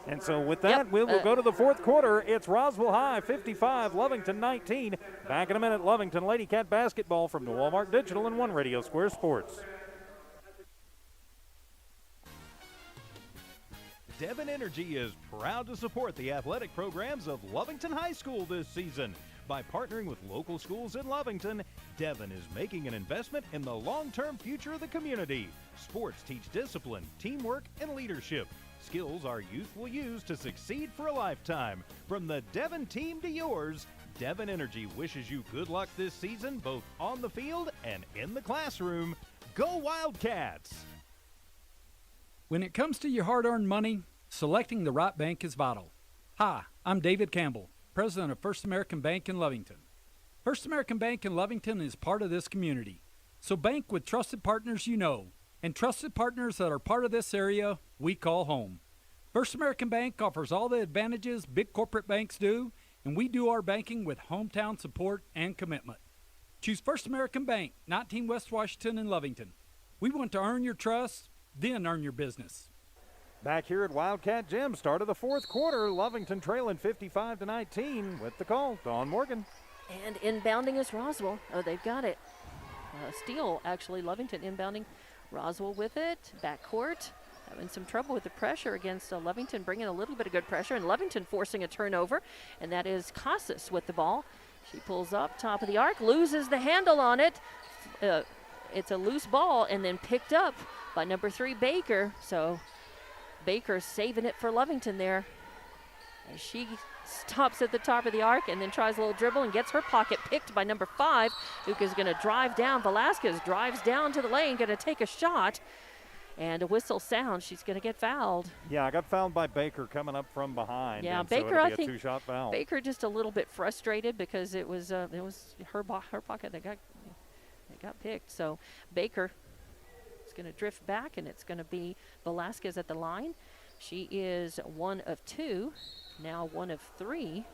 And so with that, we'll go to the fourth quarter. It's Roswell High 55, Lovington 19. Back in a minute, Lovington Lady Cat basketball from the Walmart Digital and One Radio Square Sports. Devon Energy is proud to support the athletic programs of Lovington High School this season. By partnering with local schools in Lovington, Devon is making an investment in the long-term future of the community. Sports teach discipline, teamwork, and leadership. Skills our youth will use to succeed for a lifetime. From the Devon team to yours, Devon Energy wishes you good luck this season, both on the field and in the classroom. Go Wildcats! When it comes to your hard-earned money, selecting the right bank is vital. Hi, I'm David Campbell, president of First American Bank in Lovington. First American Bank in Lovington is part of this community. So bank with trusted partners you know, and trusted partners that are part of this area we call home. First American Bank offers all the advantages big corporate banks do, and we do our banking with hometown support and commitment. Choose First American Bank, 19 West Washington in Lovington. We want to earn your trust, then earn your business. Back here at Wildcat Gym, start of the fourth quarter, Lovington trailing 55-19 with the call, Dawn Morgan. And inbounding is Roswell. Oh, they've got it. Steele, actually, Lovington inbounding. Roswell with it, backcourt. Having some trouble with the pressure against Lovington, bringing a little bit of good pressure, and Lovington forcing a turnover, and that is Casas with the ball. She pulls up, top of the arc, loses the handle on it. It's a loose ball, and then picked up by number 3, Baker. So Baker saving it for Lovington there. And she stops at the top of the arc and then tries a little dribble and gets her pocket picked by number 5, who is going to drive down. Velasquez drives down to the lane, going to take a shot. And a whistle sounds. She's going to get fouled. Yeah, I got fouled by Baker coming up from behind. Yeah, and Baker, so I be think a two-shot foul. Baker just a little bit frustrated because it was her pocket that got picked. So Baker is going to drift back, and it's going to be Velasquez at the line. She is 1 of 2, now 1 of 3.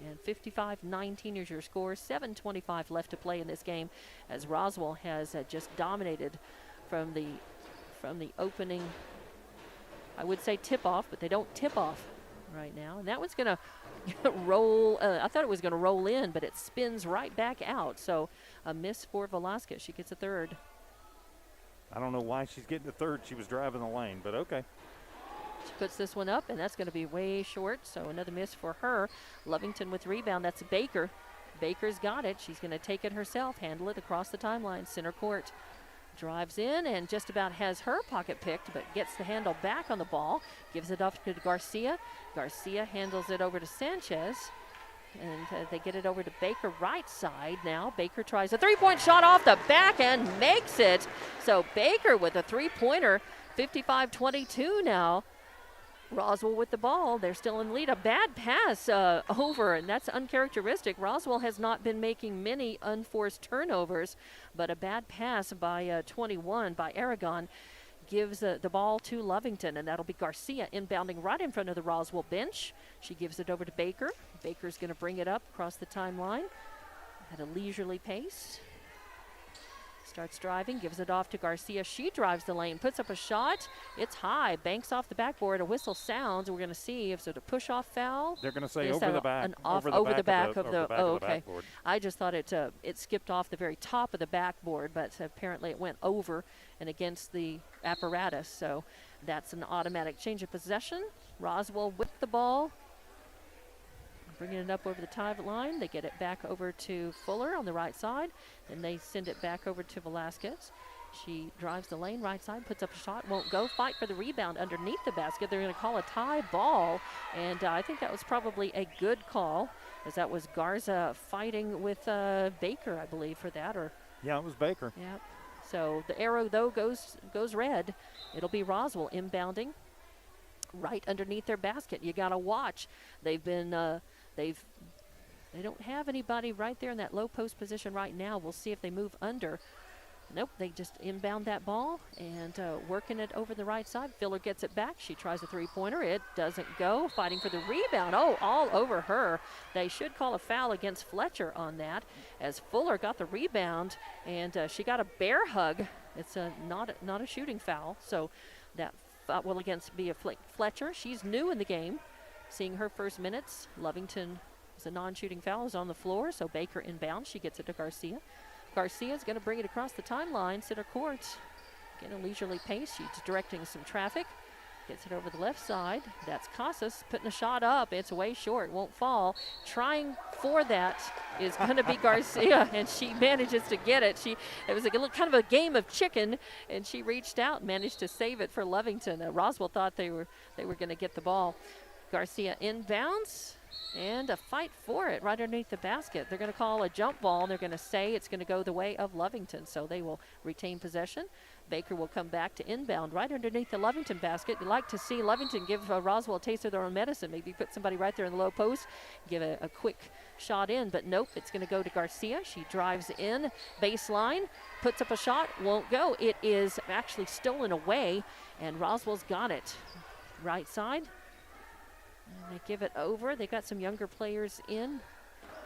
And 55-19 is your score. 7:25 left to play in this game, as Roswell has just dominated from the opening, I would say tip-off, but they don't tip off right now. And that one's going to roll. I thought it was going to roll in, but it spins right back out. So a miss for Velasquez. She gets a third. I don't know why she's getting a third. She was driving the lane, but okay. She puts this one up, and that's going to be way short, so another miss for her. Lovington with rebound. That's Baker. Baker's got it. She's going to take it herself, handle it across the timeline, center court. Drives in and just about has her pocket picked, but gets the handle back on the ball. Gives it off to Garcia. Garcia handles it over to Sanchez. And they get it over to Baker right side now. Baker tries a three-point shot off the back and makes it. So Baker with a three-pointer, 55-22 now. Roswell with the ball. They're still in lead. A bad pass over, and that's uncharacteristic. Roswell has not been making many unforced turnovers, but a bad pass by 21 by Aragon gives the ball to Lovington, and that'll be Garcia inbounding right in front of the Roswell bench. She gives it over to Baker. Baker's going to bring it up across the timeline at a leisurely pace. Starts driving, gives it off to Garcia. She drives the lane, puts up a shot. It's high, banks off the backboard. A whistle sounds. We're going to see if it's a push-off foul. They're going to say Is over that the back. over the back of the okay. backboard. I just thought it skipped off the very top of the backboard, but apparently it went over and against the apparatus. So that's an automatic change of possession. Roswell with the ball. Bringing it up over the tie line. They get it back over to Fuller on the right side. Then they send it back over to Velasquez. She drives the lane right side, puts up a shot, won't go. Fight for the rebound underneath the basket. They're going to call a tie ball. And I think that was probably a good call, as that was Garza fighting with Baker, I believe, for that. Yeah, it was Baker. Yep. So the arrow, though, goes red. It'll be Roswell inbounding right underneath their basket. You got to watch. They've been... They don't have anybody right there in that low post position right now. We'll see if they move under. Nope, they just inbound that ball and working it over the right side. Filler gets it back. She tries a three-pointer. It doesn't go. Fighting for the rebound. Oh, all over her. They should call a foul against Fletcher on that, as Fuller got the rebound and she got a bear hug. It's not a shooting foul. So that will against be a Fletcher. She's new in the game. Seeing her first minutes. Lovington is a non-shooting foul, is on the floor, so Baker inbounds. She gets it to Garcia. Garcia's going to bring it across the timeline, center court. Getting a leisurely pace. She's directing some traffic. Gets it over the left side. That's Casas putting a shot up. It's way short, won't fall. Trying for that is going to be Garcia, and she manages to get it. It was kind of a game of chicken, and she reached out and managed to save it for Lovington. Roswell thought they were going to get the ball. Garcia inbounds, and a fight for it right underneath the basket. They're going to call a jump ball, and they're going to say it's going to go the way of Lovington, so they will retain possession. Baker will come back to inbound right underneath the Lovington basket. You'd like to see Lovington give Roswell a taste of their own medicine. Maybe put somebody right there in the low post, give a quick shot in, but nope, it's going to go to Garcia. She drives in, baseline, puts up a shot, won't go. It is actually stolen away, and Roswell's got it. Right side. And they give it over. They got some younger players in,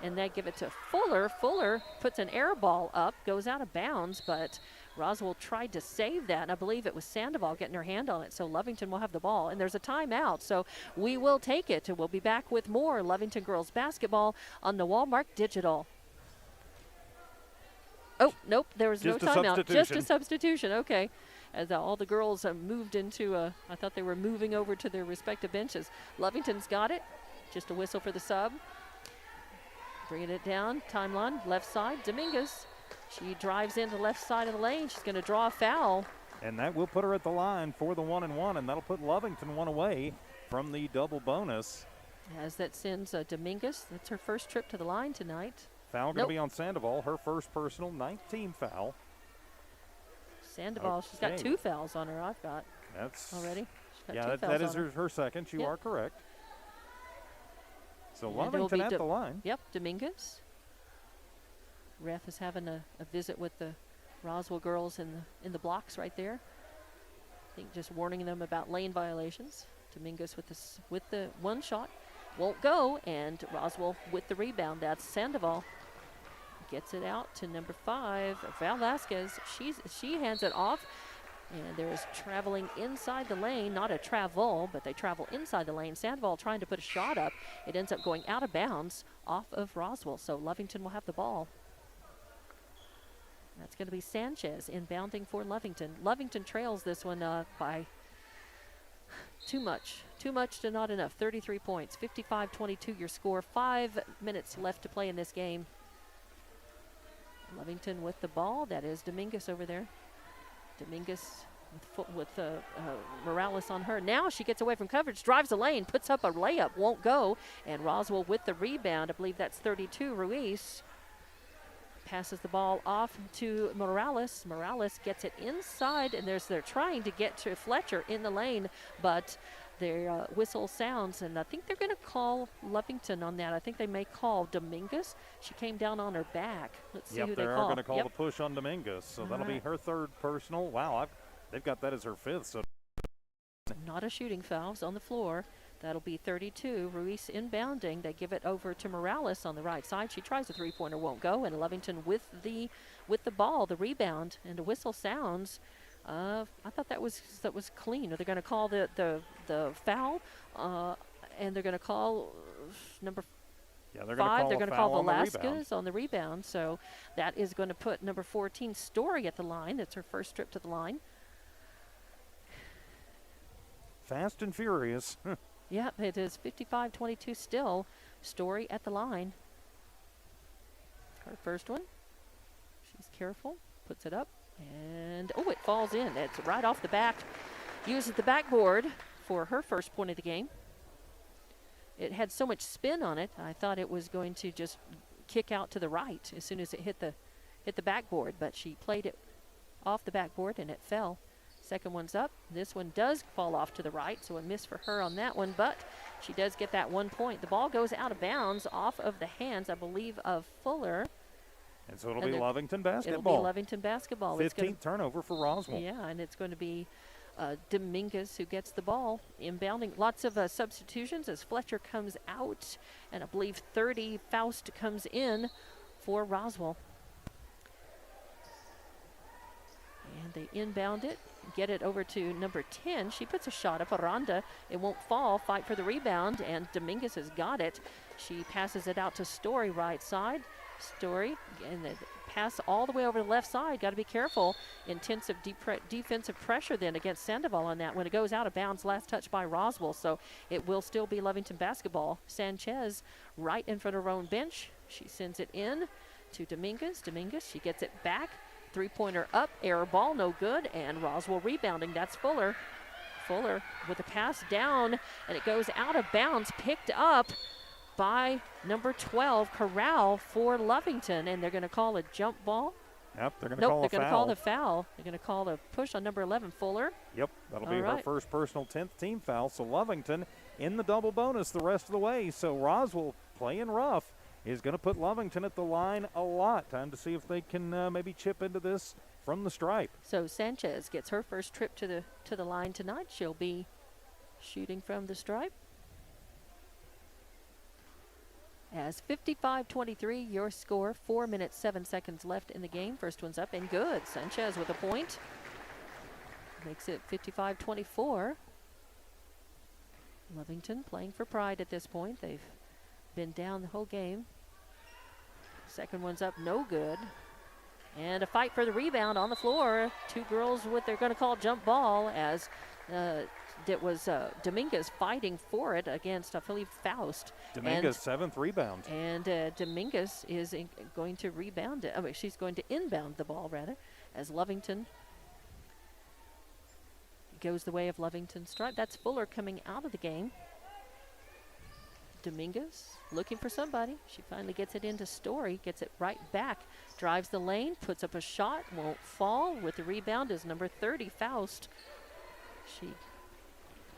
and they give it to Fuller. Fuller puts an air ball up, goes out of bounds, but Roswell tried to save that, and I believe it was Sandoval getting her hand on it, so Lovington will have the ball. And there's a timeout, so we will take it, and we'll be back with more Lovington girls basketball on the Walmart Digital. Oh, nope, there was no timeout. Just a substitution, okay. As all the girls moved into, I thought they were moving over to their respective benches. Lovington's got it. Just a whistle for the sub. Bringing it down, timeline, left side, Dominguez. She drives into the left side of the lane. She's going to draw a foul. And that will put her at the line for the 1-and-1, and that'll put Lovington one away from the double bonus. As that sends Dominguez. That's her first trip to the line tonight. Foul going to be on Sandoval, her first personal 19 foul. Sandoval, okay. She's got 2 fouls on her, I've got. That's already. Yeah, that is her second. You are correct. So Lovington at the line. Yep, Dominguez. Ref is having a visit with the Roswell girls in the blocks right there. I think just warning them about lane violations. Dominguez with the one shot. Won't go, and Roswell with the rebound. That's Sandoval. Gets it out to number 5, Velasquez. She hands it off, and there is traveling inside the lane. Not a travel, but they travel inside the lane. Sandoval trying to put a shot up. It ends up going out of bounds off of Roswell, so Lovington will have the ball. That's going to be Sanchez inbounding for Lovington. Lovington trails this one by too much. Too much to not enough. 33 points, 55-22 your score. 5 minutes left to play in this game. Lovington with the ball. That is Dominguez over there. Dominguez with Morales on her. Now she gets away from coverage, drives the lane, puts up a layup, won't go. And Roswell with the rebound. I believe that's 32. Ruiz passes the ball off to Morales. Morales gets it inside, and they're trying to get to Fletcher in the lane, but their whistle sounds, and I think they're going to call Lovington on that. I think they may call Dominguez. She came down on her back. Let's see who they call. They are going to call the push on Dominguez, so that'll be her 3rd personal. Wow, they've got that as her 5th. So not a shooting foul. It's on the floor. That'll be 32. Ruiz inbounding. They give it over to Morales on the right side. She tries a three-pointer, won't go, and Lovington with the ball, the rebound, and a whistle sounds. I thought that was clean. Are they going to call the foul? And they're going to call number Yeah, they're 5. They're going to call Velasquez on the rebound. So that is going to put number 14 Story at the line. That's her first trip to the line. Fast and furious. Yeah, it is 55-22 still. Story at the line. Her first one. She's careful. Puts it up. And, oh, it falls in. It's right off the back. Uses the backboard for her first point of the game. It had so much spin on it, I thought it was going to just kick out to the right as soon as it hit the backboard. But she played it off the backboard, and it fell. Second one's up. This one does fall off to the right, so a miss for her on that one, but she does get that 1 point. The ball goes out of bounds off of the hands, I believe, of Fuller. And so it'll be Lovington basketball. It'll be Lovington basketball. 15th turnover for Roswell. Yeah, and it's going to be Dominguez who gets the ball. Inbounding. Lots of substitutions as Fletcher comes out, and I believe 30 Faust comes in for Roswell. And they inbound it. Get it over to number 10. She puts a shot up. Aranda. It won't fall. Fight for the rebound, and Dominguez has got it. She passes it out to Story right side. Story, and the pass all the way over the left side. Got to be careful. Intensive defensive pressure then against Sandoval on that when it goes out of bounds. Last touch by Roswell, so it will still be Lovington basketball. Sanchez right in front of her own bench. She sends it in to Dominguez. Dominguez, she gets it back. Three-pointer up, error ball, no good, and Roswell rebounding. That's Fuller. Fuller with a pass down, and it goes out of bounds, picked up by number 12, Corral for Lovington, and they're going to call a jump ball. Yep, they're going to call a foul. They're going to call the foul. They're going to call the push on number 11, Fuller. Yep, that'll be her first personal 10th team foul. So Lovington in the double bonus the rest of the way. So Roswell playing rough is going to put Lovington at the line a lot. Time to see if they can maybe chip into this from the stripe. So Sanchez gets her first trip to the line tonight. She'll be shooting from the stripe. As 55-23, your score, 4 minutes, 7 seconds left in the game. First one's up and good. Sanchez with a point. Makes it 55-24. Lovington playing for pride at this point. They've been down the whole game. Second one's up, no good. And a fight for the rebound on the floor. Two girls with, they're going to call jump ball as it was Dominguez fighting for it against, I believe, Faust. Dominguez, 7th rebound. And Dominguez is going to rebound it. I mean, she's going to inbound the ball, rather, as Lovington goes the way of Lovington's stripe. That's Fuller coming out of the game. Dominguez looking for somebody. She finally gets it into Story, gets it right back, drives the lane, puts up a shot, won't fall. With the rebound is number 30, Faust. She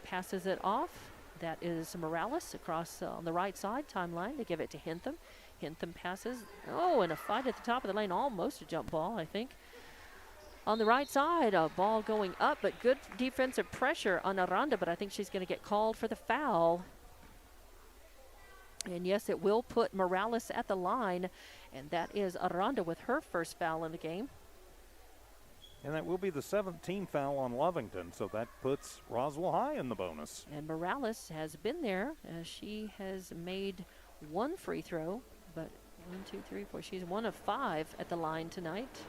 passes it off. That is Morales across on the right side timeline. They give it to Hintham. Hintham passes. Oh, and a fight at the top of the lane. Almost a jump ball, I think. On the right side, a ball going up, but good defensive pressure on Aranda, but I think she's going to get called for the foul. And yes, it will put Morales at the line, and that is Aranda with her first foul in the game. And that will be the 7th team foul on Lovington, so that puts Roswell High in the bonus. And Morales has been there. She has made one free throw, but 1, 2, 3, 4. She's 1 of 5 at the line tonight.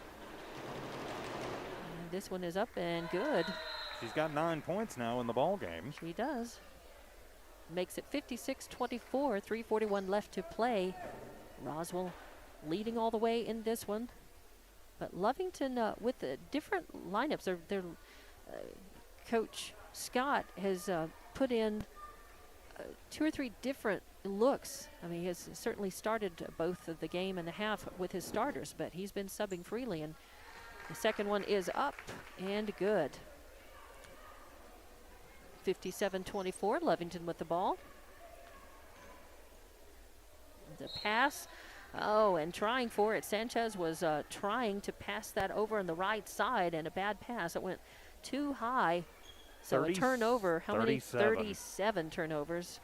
And this one is up and good. She's got 9 points now in the ball game. She does. Makes it 56-24, 3:41 left to play. Roswell leading all the way in this one. But Lovington with the different lineups, their coach Scott has put in 2 or 3 different looks. I mean, he has certainly started both of the game and a half with his starters, but he's been subbing freely. And the second one is up and good. 57-24, Lovington with the ball. The pass. Oh, and trying for it. Sanchez was trying to pass that over on the right side, and a bad pass. It went too high So a turnover, how many? 37. 37 turnovers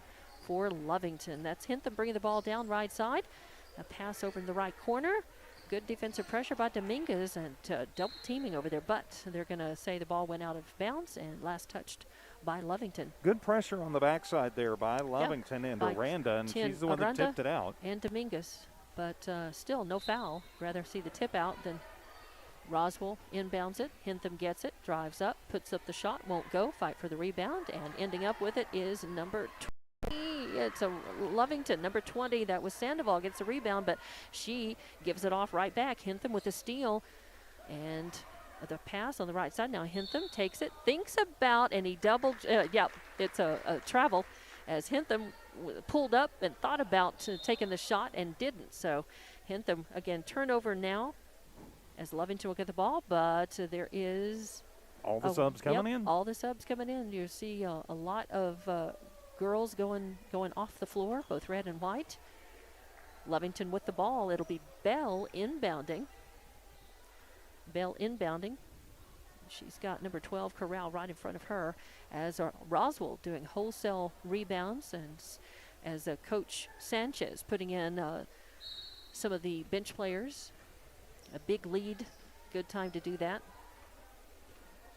for Lovington. That's Hintham bringing the ball down right side. A pass over in the right corner. Good defensive pressure by Dominguez and double teaming over there, but they're going to say the ball went out of bounds and last touched by Lovington. Good pressure on the backside there by Lovington and Aranda, and she's the one that tipped it out. And Dominguez, but still no foul. Rather see the tip out than Roswell inbounds it. Hintham gets it, drives up, puts up the shot, won't go, fight for the rebound, and ending up with it is number 20. It's a Lovington, number 20. That was Sandoval, gets the rebound, but she gives it off right back. Hintham with the steal, and the pass on the right side. Now Hintham takes it, thinks about, and he it's a travel as Hintham pulled up and thought about taking the shot and didn't. So Hintham, again, turnover now as Lovington will get the ball, but there is all the subs coming in. All the subs coming in. You see a lot of girls going off the floor, both red and white. Lovington with the ball. It'll be Bell inbounding. She's got number 12, Corral, right in front of her, as Roswell doing wholesale rebounds, and as Coach Sanchez putting in some of the bench players. A big lead. Good time to do that.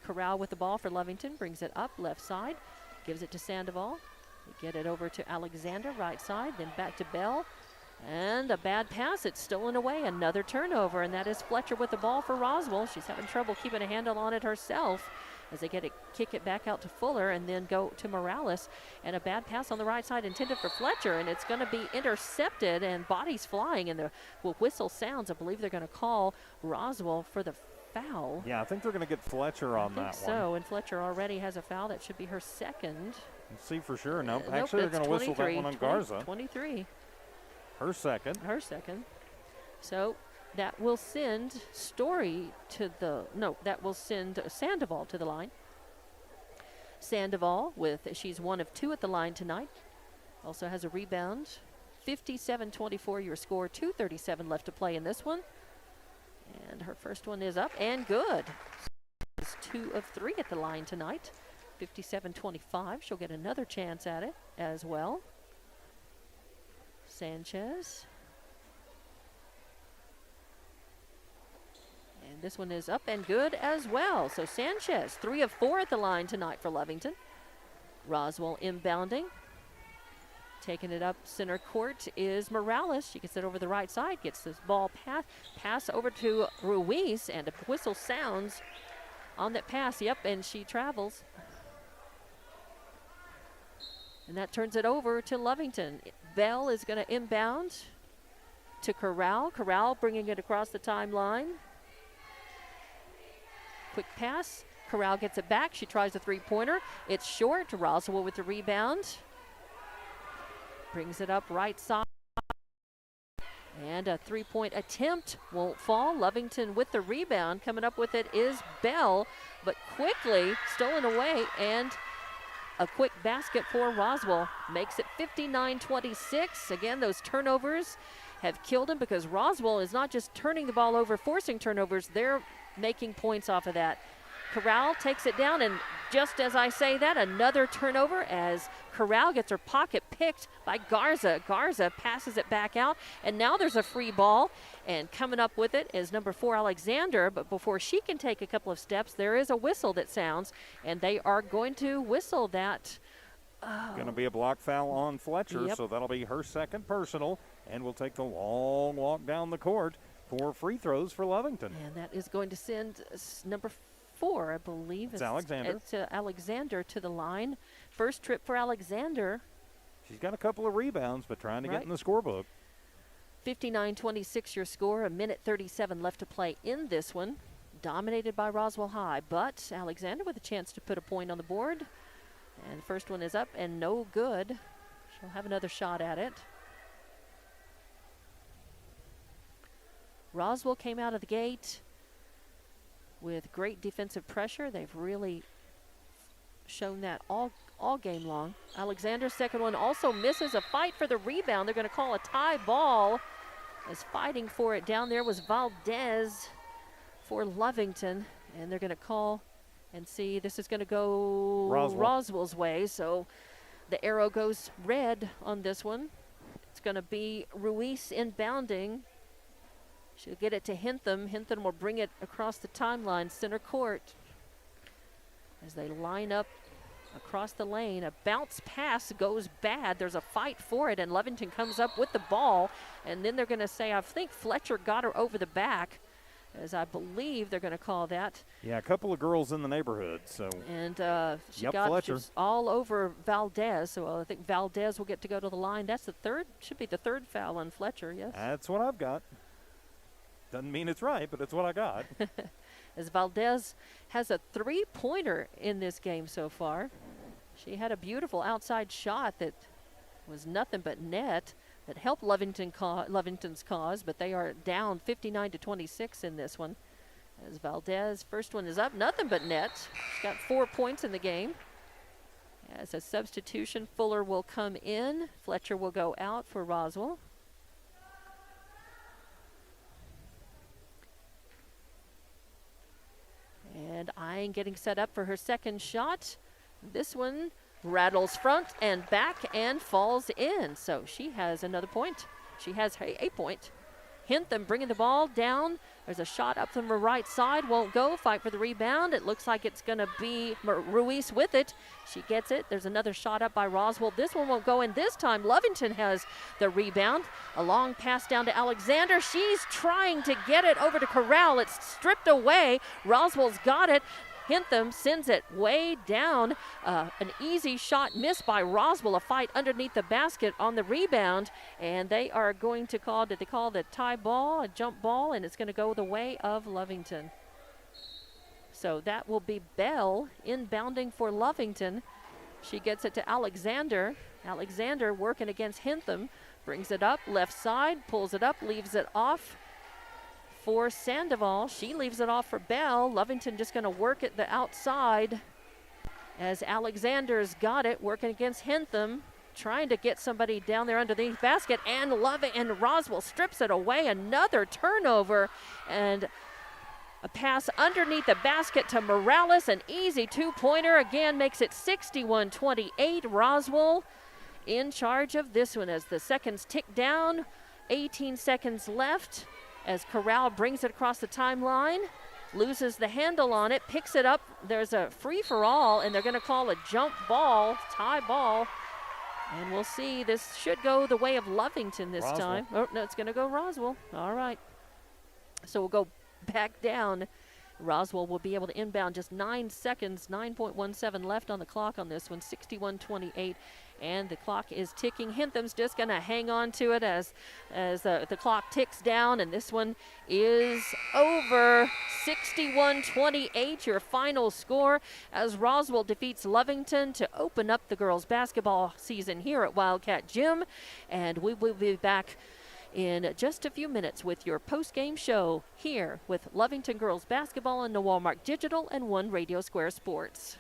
Corral with the ball for Lovington. Brings it up left side. Gives it to Sandoval. We get it over to Alexander, right side, then back to Bell. And a bad pass. It's stolen away. Another turnover, and that is Fletcher with the ball for Roswell. She's having trouble keeping a handle on it herself as they kick it back out to Fuller and then go to Morales. And a bad pass on the right side intended for Fletcher, and it's going to be intercepted, and bodies flying, and the whistle sounds. I believe they're going to call Roswell for the foul. Yeah, I think they're going to get Fletcher on that one. So, and Fletcher already has a foul. That should be her second. Let's see for sure. Nope, actually they're going to whistle that one on Garza. 23. Her second. So that will send that will send Sandoval to the line. Sandoval she's 1 of 2 at the line tonight. Also has a rebound. 57-24 your score, 2:37 left to play in this one. And her first one is up and good. She's 2 of 3 at the line tonight. 57-25. She'll get another chance at it as well. Sanchez. And this one is up and good as well. So Sanchez, 3 of 4 at the line tonight for Lovington. Roswell inbounding. Taking it up center court is Morales. She gets it over the right side, gets this ball pass over to Ruiz, and a whistle sounds on that pass. Yep, and she travels. And that turns it over to Lovington. Bell is going to inbound to Corral. Corral bringing it across the timeline. Quick pass. Corral gets it back. She tries a three-pointer. It's short. Roswell with the rebound. Brings it up right side. And a three-point attempt won't fall. Lovington with the rebound. Coming up with it is Bell, but quickly stolen away, and a quick basket for Roswell. Makes it 59-26. Again, those turnovers have killed him, because Roswell is not just turning the ball over, forcing turnovers. They're making points off of that. Corral takes it down, and just as I say that, another turnover as Corral gets her pocket picked by Garza. Garza passes it back out, and now there's a free ball, and coming up with it is number 4, Alexander. But before she can take a couple of steps, there is a whistle that sounds, and they are going to whistle that. Going to be a block foul on Fletcher, Yep. so that'll be her second personal, and we'll take the long walk down the court for free throws for Lovington. And that is going to send number 4, I believe. It's Alexander. It's Alexander to the line. First trip for Alexander. She's got a couple of rebounds, but trying to get in the scorebook. 59-26 your score, 1:37 left to play in this one. Dominated by Roswell High, but Alexander with a chance to put a point on the board. And the first one is up and no good. She'll have another shot at it. Roswell came out of the gate with great defensive pressure. They've really shown that all game long. Alexander's second one also misses. A fight for the rebound. They're going to call a tie ball, as fighting for it down there was Valdez for Lovington, and they're going to call And see, this is going to go Roswell. Roswell's way, so the arrow goes red on this one. It's going to be Ruiz inbounding. She'll get it to Hintham. Hintham will bring it across the timeline, center court. As they line up across the lane, a bounce pass goes bad. There's a fight for it, and Lovington comes up with the ball. And then they're going to say, I think Fletcher got her over the back, as I believe they're going to call that. Yeah, a couple of girls in the neighborhood. So. And she Yep, got Fletcher. just all over Valdez. So I think Valdez will get to go to the line. That's the third, should be the third foul on Fletcher, yes. That's what I've got. Doesn't mean it's right, but it's what I got. As Valdez has a three-pointer in this game so far. She had a beautiful outside shot that was nothing but net that helped Lovington's cause, but they are down 59-26 in this one. As Valdez, first one is up, nothing but net. She's got 4 points in the game. As a substitution, Fuller will come in. Fletcher will go out for Roswell. And Ine getting set up for her second shot. This one rattles front and back and falls in. So she has another point. She has a point. Hintham bringing the ball down. There's a shot up from her right side. Won't go. Fight for the rebound. It looks like it's going to be Ruiz with it. She gets it. There's another shot up by Roswell. This one won't go in this time. Lovington has the rebound. A long pass down to Alexander. She's trying to get it over to Corral. It's stripped away. Roswell's got it. Hintham sends it way down. An easy shot missed by Roswell. A fight underneath the basket on the rebound. And they are going to call, did they call the tie ball, a jump ball? And it's going to go the way of Lovington. So that will be Bell inbounding for Lovington. She gets it to Alexander. Alexander working against Hintham. Brings it up, left side, pulls it up, leaves it off for Sandoval. She leaves it off for Bell. Lovington just going to work it the outside as Alexander's got it, working against Hintham, trying to get somebody down there underneath basket, and Roswell strips it away. Another turnover and a pass underneath the basket to Morales. An easy two-pointer again makes it 61-28. Roswell in charge of this one as the seconds tick down. 18 seconds left. As Corral brings it across the timeline, loses the handle on it, picks it up. There's a free-for-all, and they're going to call a jump ball, tie ball. And we'll see. This should go the way of Lovington this time. Oh, no, it's going to go Roswell. All right. So we'll go back down. Roswell will be able to inbound just 9 seconds, 9.17 left on the clock on this one, 61-28. And the clock is ticking. Hintham's just going to hang on to it as the clock ticks down. And this one is over. 61-28, your final score as Roswell defeats Lovington to open up the girls' basketball season here at Wildcat Gym. And we will be back in just a few minutes with your post-game show here with Lovington girls basketball and Walmart Digital and One Radio Square Sports.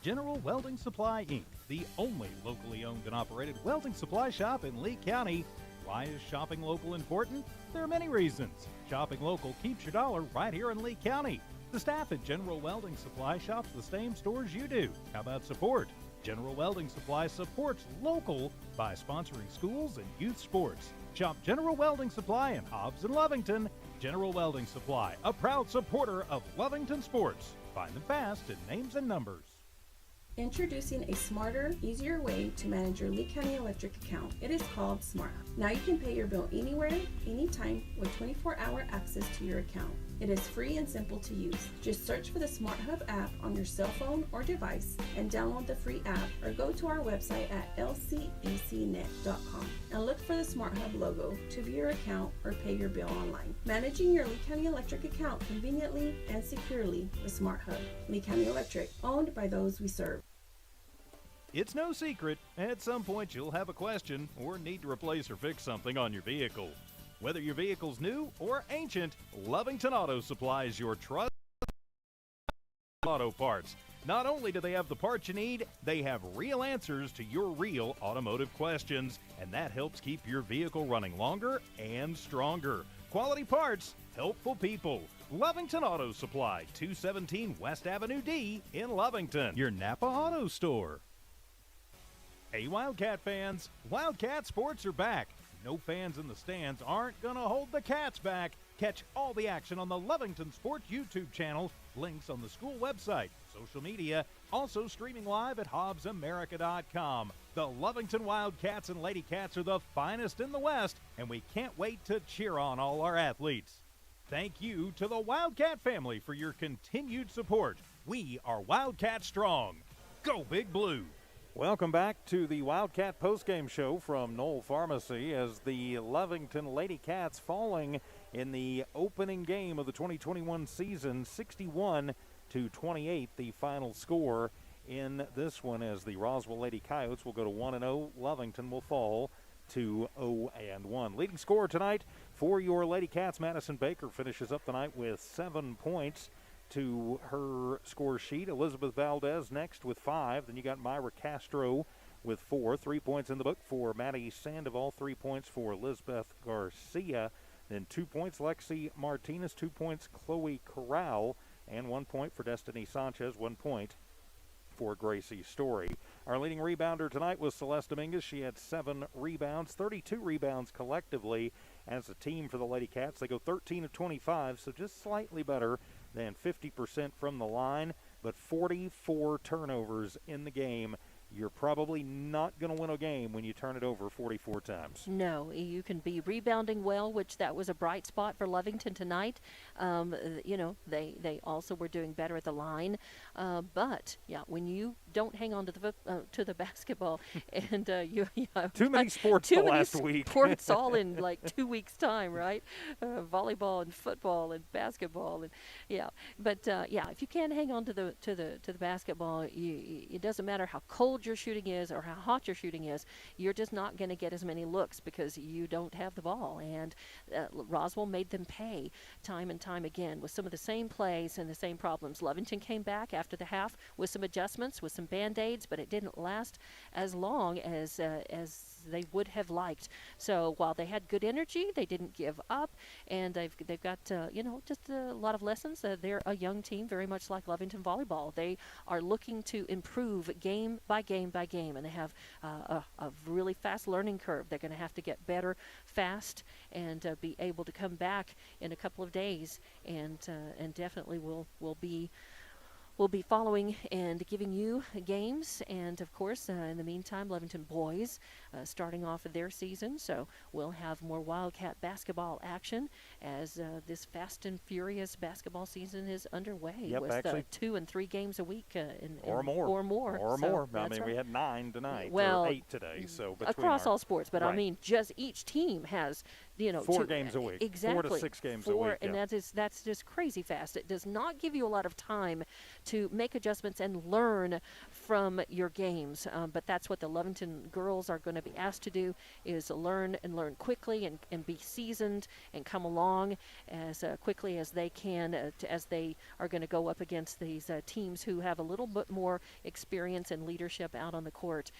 General Welding Supply, Inc., the only locally owned and operated welding supply shop in Lee County. Why is shopping local important? There are many reasons. Shopping local keeps your dollar right here in Lee County. The staff at General Welding Supply shops the same stores you do. How about support? General Welding Supply supports local by sponsoring schools and youth sports. Shop General Welding Supply in Hobbs and Lovington. General Welding Supply, a proud supporter of Lovington sports. Find them fast at names and numbers. Introducing a smarter, easier way to manage your Lee County Electric account. It is called Smart Hub. Now you can pay your bill anywhere, anytime with 24-hour access to your account. It is free and simple to use. Just search for the Smart Hub app on your cell phone or device and download the free app, or go to our website at lcecnet.com and look for the Smart Hub logo to view your account or pay your bill online. Managing your Lee County Electric account conveniently and securely with Smart Hub. Lee County Electric, owned by those we serve. It's no secret, at some point you'll have a question or need to replace or fix something on your vehicle. Whether your vehicle's new or ancient, Lovington Auto supplies your trusted auto parts. Not only do they have the parts you need, they have real answers to your real automotive questions, and that helps keep your vehicle running longer and stronger. quality parts, helpful people. Lovington Auto Supply, 217 West Avenue D in Lovington, your Napa Auto Store. Hey Wildcat fans, Wildcat sports are back. No fans in the stands aren't going to hold the Cats back. Catch all the action on the Lovington Sports YouTube channel, links on the school website, social media, also streaming live at HobbsAmerica.com. The Lovington Wildcats and Lady Cats are the finest in the West, and we can't wait to cheer on all our athletes. Thank you to the Wildcat family for your continued support. We are Wildcat Strong. Go Big Blue! Welcome back to the Wildcat postgame show from Knoll Pharmacy as the Lovington Lady Cats falling in the opening game of the 2021 season, 61-28, the final score in this one, as the Roswell Lady Coyotes will go to 1-0. Lovington will fall to 0-1. Leading scorer tonight for your Lady Cats, Madison Baker, finishes up the night with 7 points to her score sheet. Elizabeth Valdez next with 5. Then you got Myra Castro with 4. 3 points in the book for Maddie Sandoval. 3 points for Elizabeth Garcia. Then 2 points Lexi Martinez. 2 points Chloe Corral. And 1 point for Destiny Sanchez. 1 point for Gracie Story. Our leading rebounder tonight was Celeste Dominguez. She had 7 rebounds, 32 rebounds collectively as a team for the Lady Cats. They go 13 of 25, so just slightly better than 50% from the line, but 44 turnovers in the game. You're probably not going to win a game when you turn it over 44 times. No, you can be rebounding well, which that was a bright spot for Lovington tonight. They also were doing better at the line. But, yeah, when you don't hang on to the basketball and you too many sports the last week. Sports all in like 2 weeks' time, right? Volleyball and football and basketball and But if you can't hang on to the basketball, it doesn't matter how cold your shooting is or how hot your shooting is, you're just not going to get as many looks because you don't have the ball. And Roswell made them pay time and time again with some of the same plays and the same problems. Lovington came back after the half with some adjustments, with some Band-Aids, but it didn't last as long as they would have liked. So while they had good energy, they didn't give up, and they've got just a lot of lessons. They're a young team, very much like Lovington volleyball. They are looking to improve game by game by game, and they have a really fast learning curve. They're going to have to get better fast and be able to come back in a couple of days, and definitely will be following and giving you games. And, of course, in the meantime, Lovington boys starting off their season. So we'll have more Wildcat basketball action as this fast and furious basketball season is underway. Yep, with actually, 2 and 3 games a week. Or more. I mean, right. we had 9 tonight, well, or 8 today. So across all sports. But, right. I mean, just each team has, 4 games a week. Exactly. 4 to 6 games a week. And that's just crazy fast. It does not give you a lot of time to make adjustments and learn from your games. But that's what the Lovington girls are going to be asked to do, is learn quickly and be seasoned and come along as quickly as they can as they are going to go up against these teams who have a little bit more experience and leadership out on the court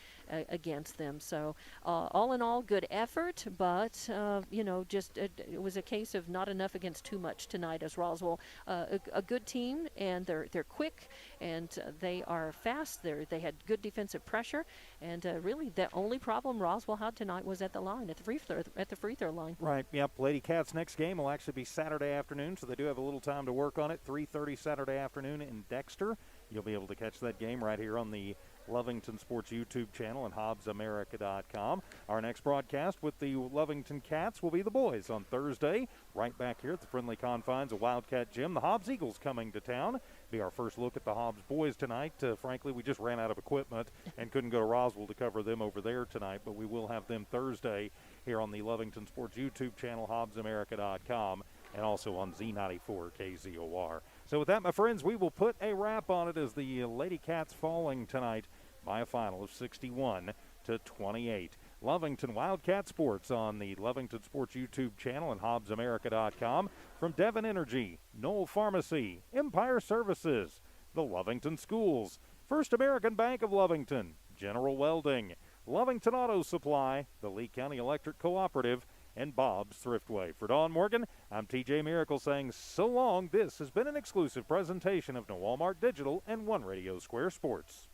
against them. So all in all, good effort, but it was a case of not enough against too much tonight, as Roswell, a good team, and they're quick, and they are fast. They had good defensive pressure, and really the only problem Roswell had tonight was at the line, at the free throw line. Right. Yep. Lady Cats' next game will actually be Saturday afternoon, so they do have a little time to work on it. 3:30 Saturday afternoon in Dexter. You'll be able to catch that game right here on the Lovington Sports YouTube channel and HobbsAmerica.com. Our next broadcast with the Lovington Cats will be the boys on Thursday, right back here at the friendly confines of Wildcat Gym. The Hobbs Eagles coming to town. Be our first look at the Hobbs boys tonight. Frankly, we just ran out of equipment and couldn't go to Roswell to cover them over there tonight, but we will have them Thursday here on the Lovington Sports YouTube channel, HobbsAmerica.com, and also on Z94 KZOR. So with that, my friends, we will put a wrap on it as the Lady Cats falling tonight by a final of 61-28. Lovington Wildcat Sports on the Lovington Sports YouTube channel and HobbsAmerica.com. From Devon Energy, Knoll Pharmacy, Empire Services, the Lovington Schools, First American Bank of Lovington, General Welding, Lovington Auto Supply, the Lee County Electric Cooperative, and Bob's Thriftway. For Don Morgan, I'm TJ Miracle saying so long. This has been an exclusive presentation of Walmart Digital and One Radio Square Sports.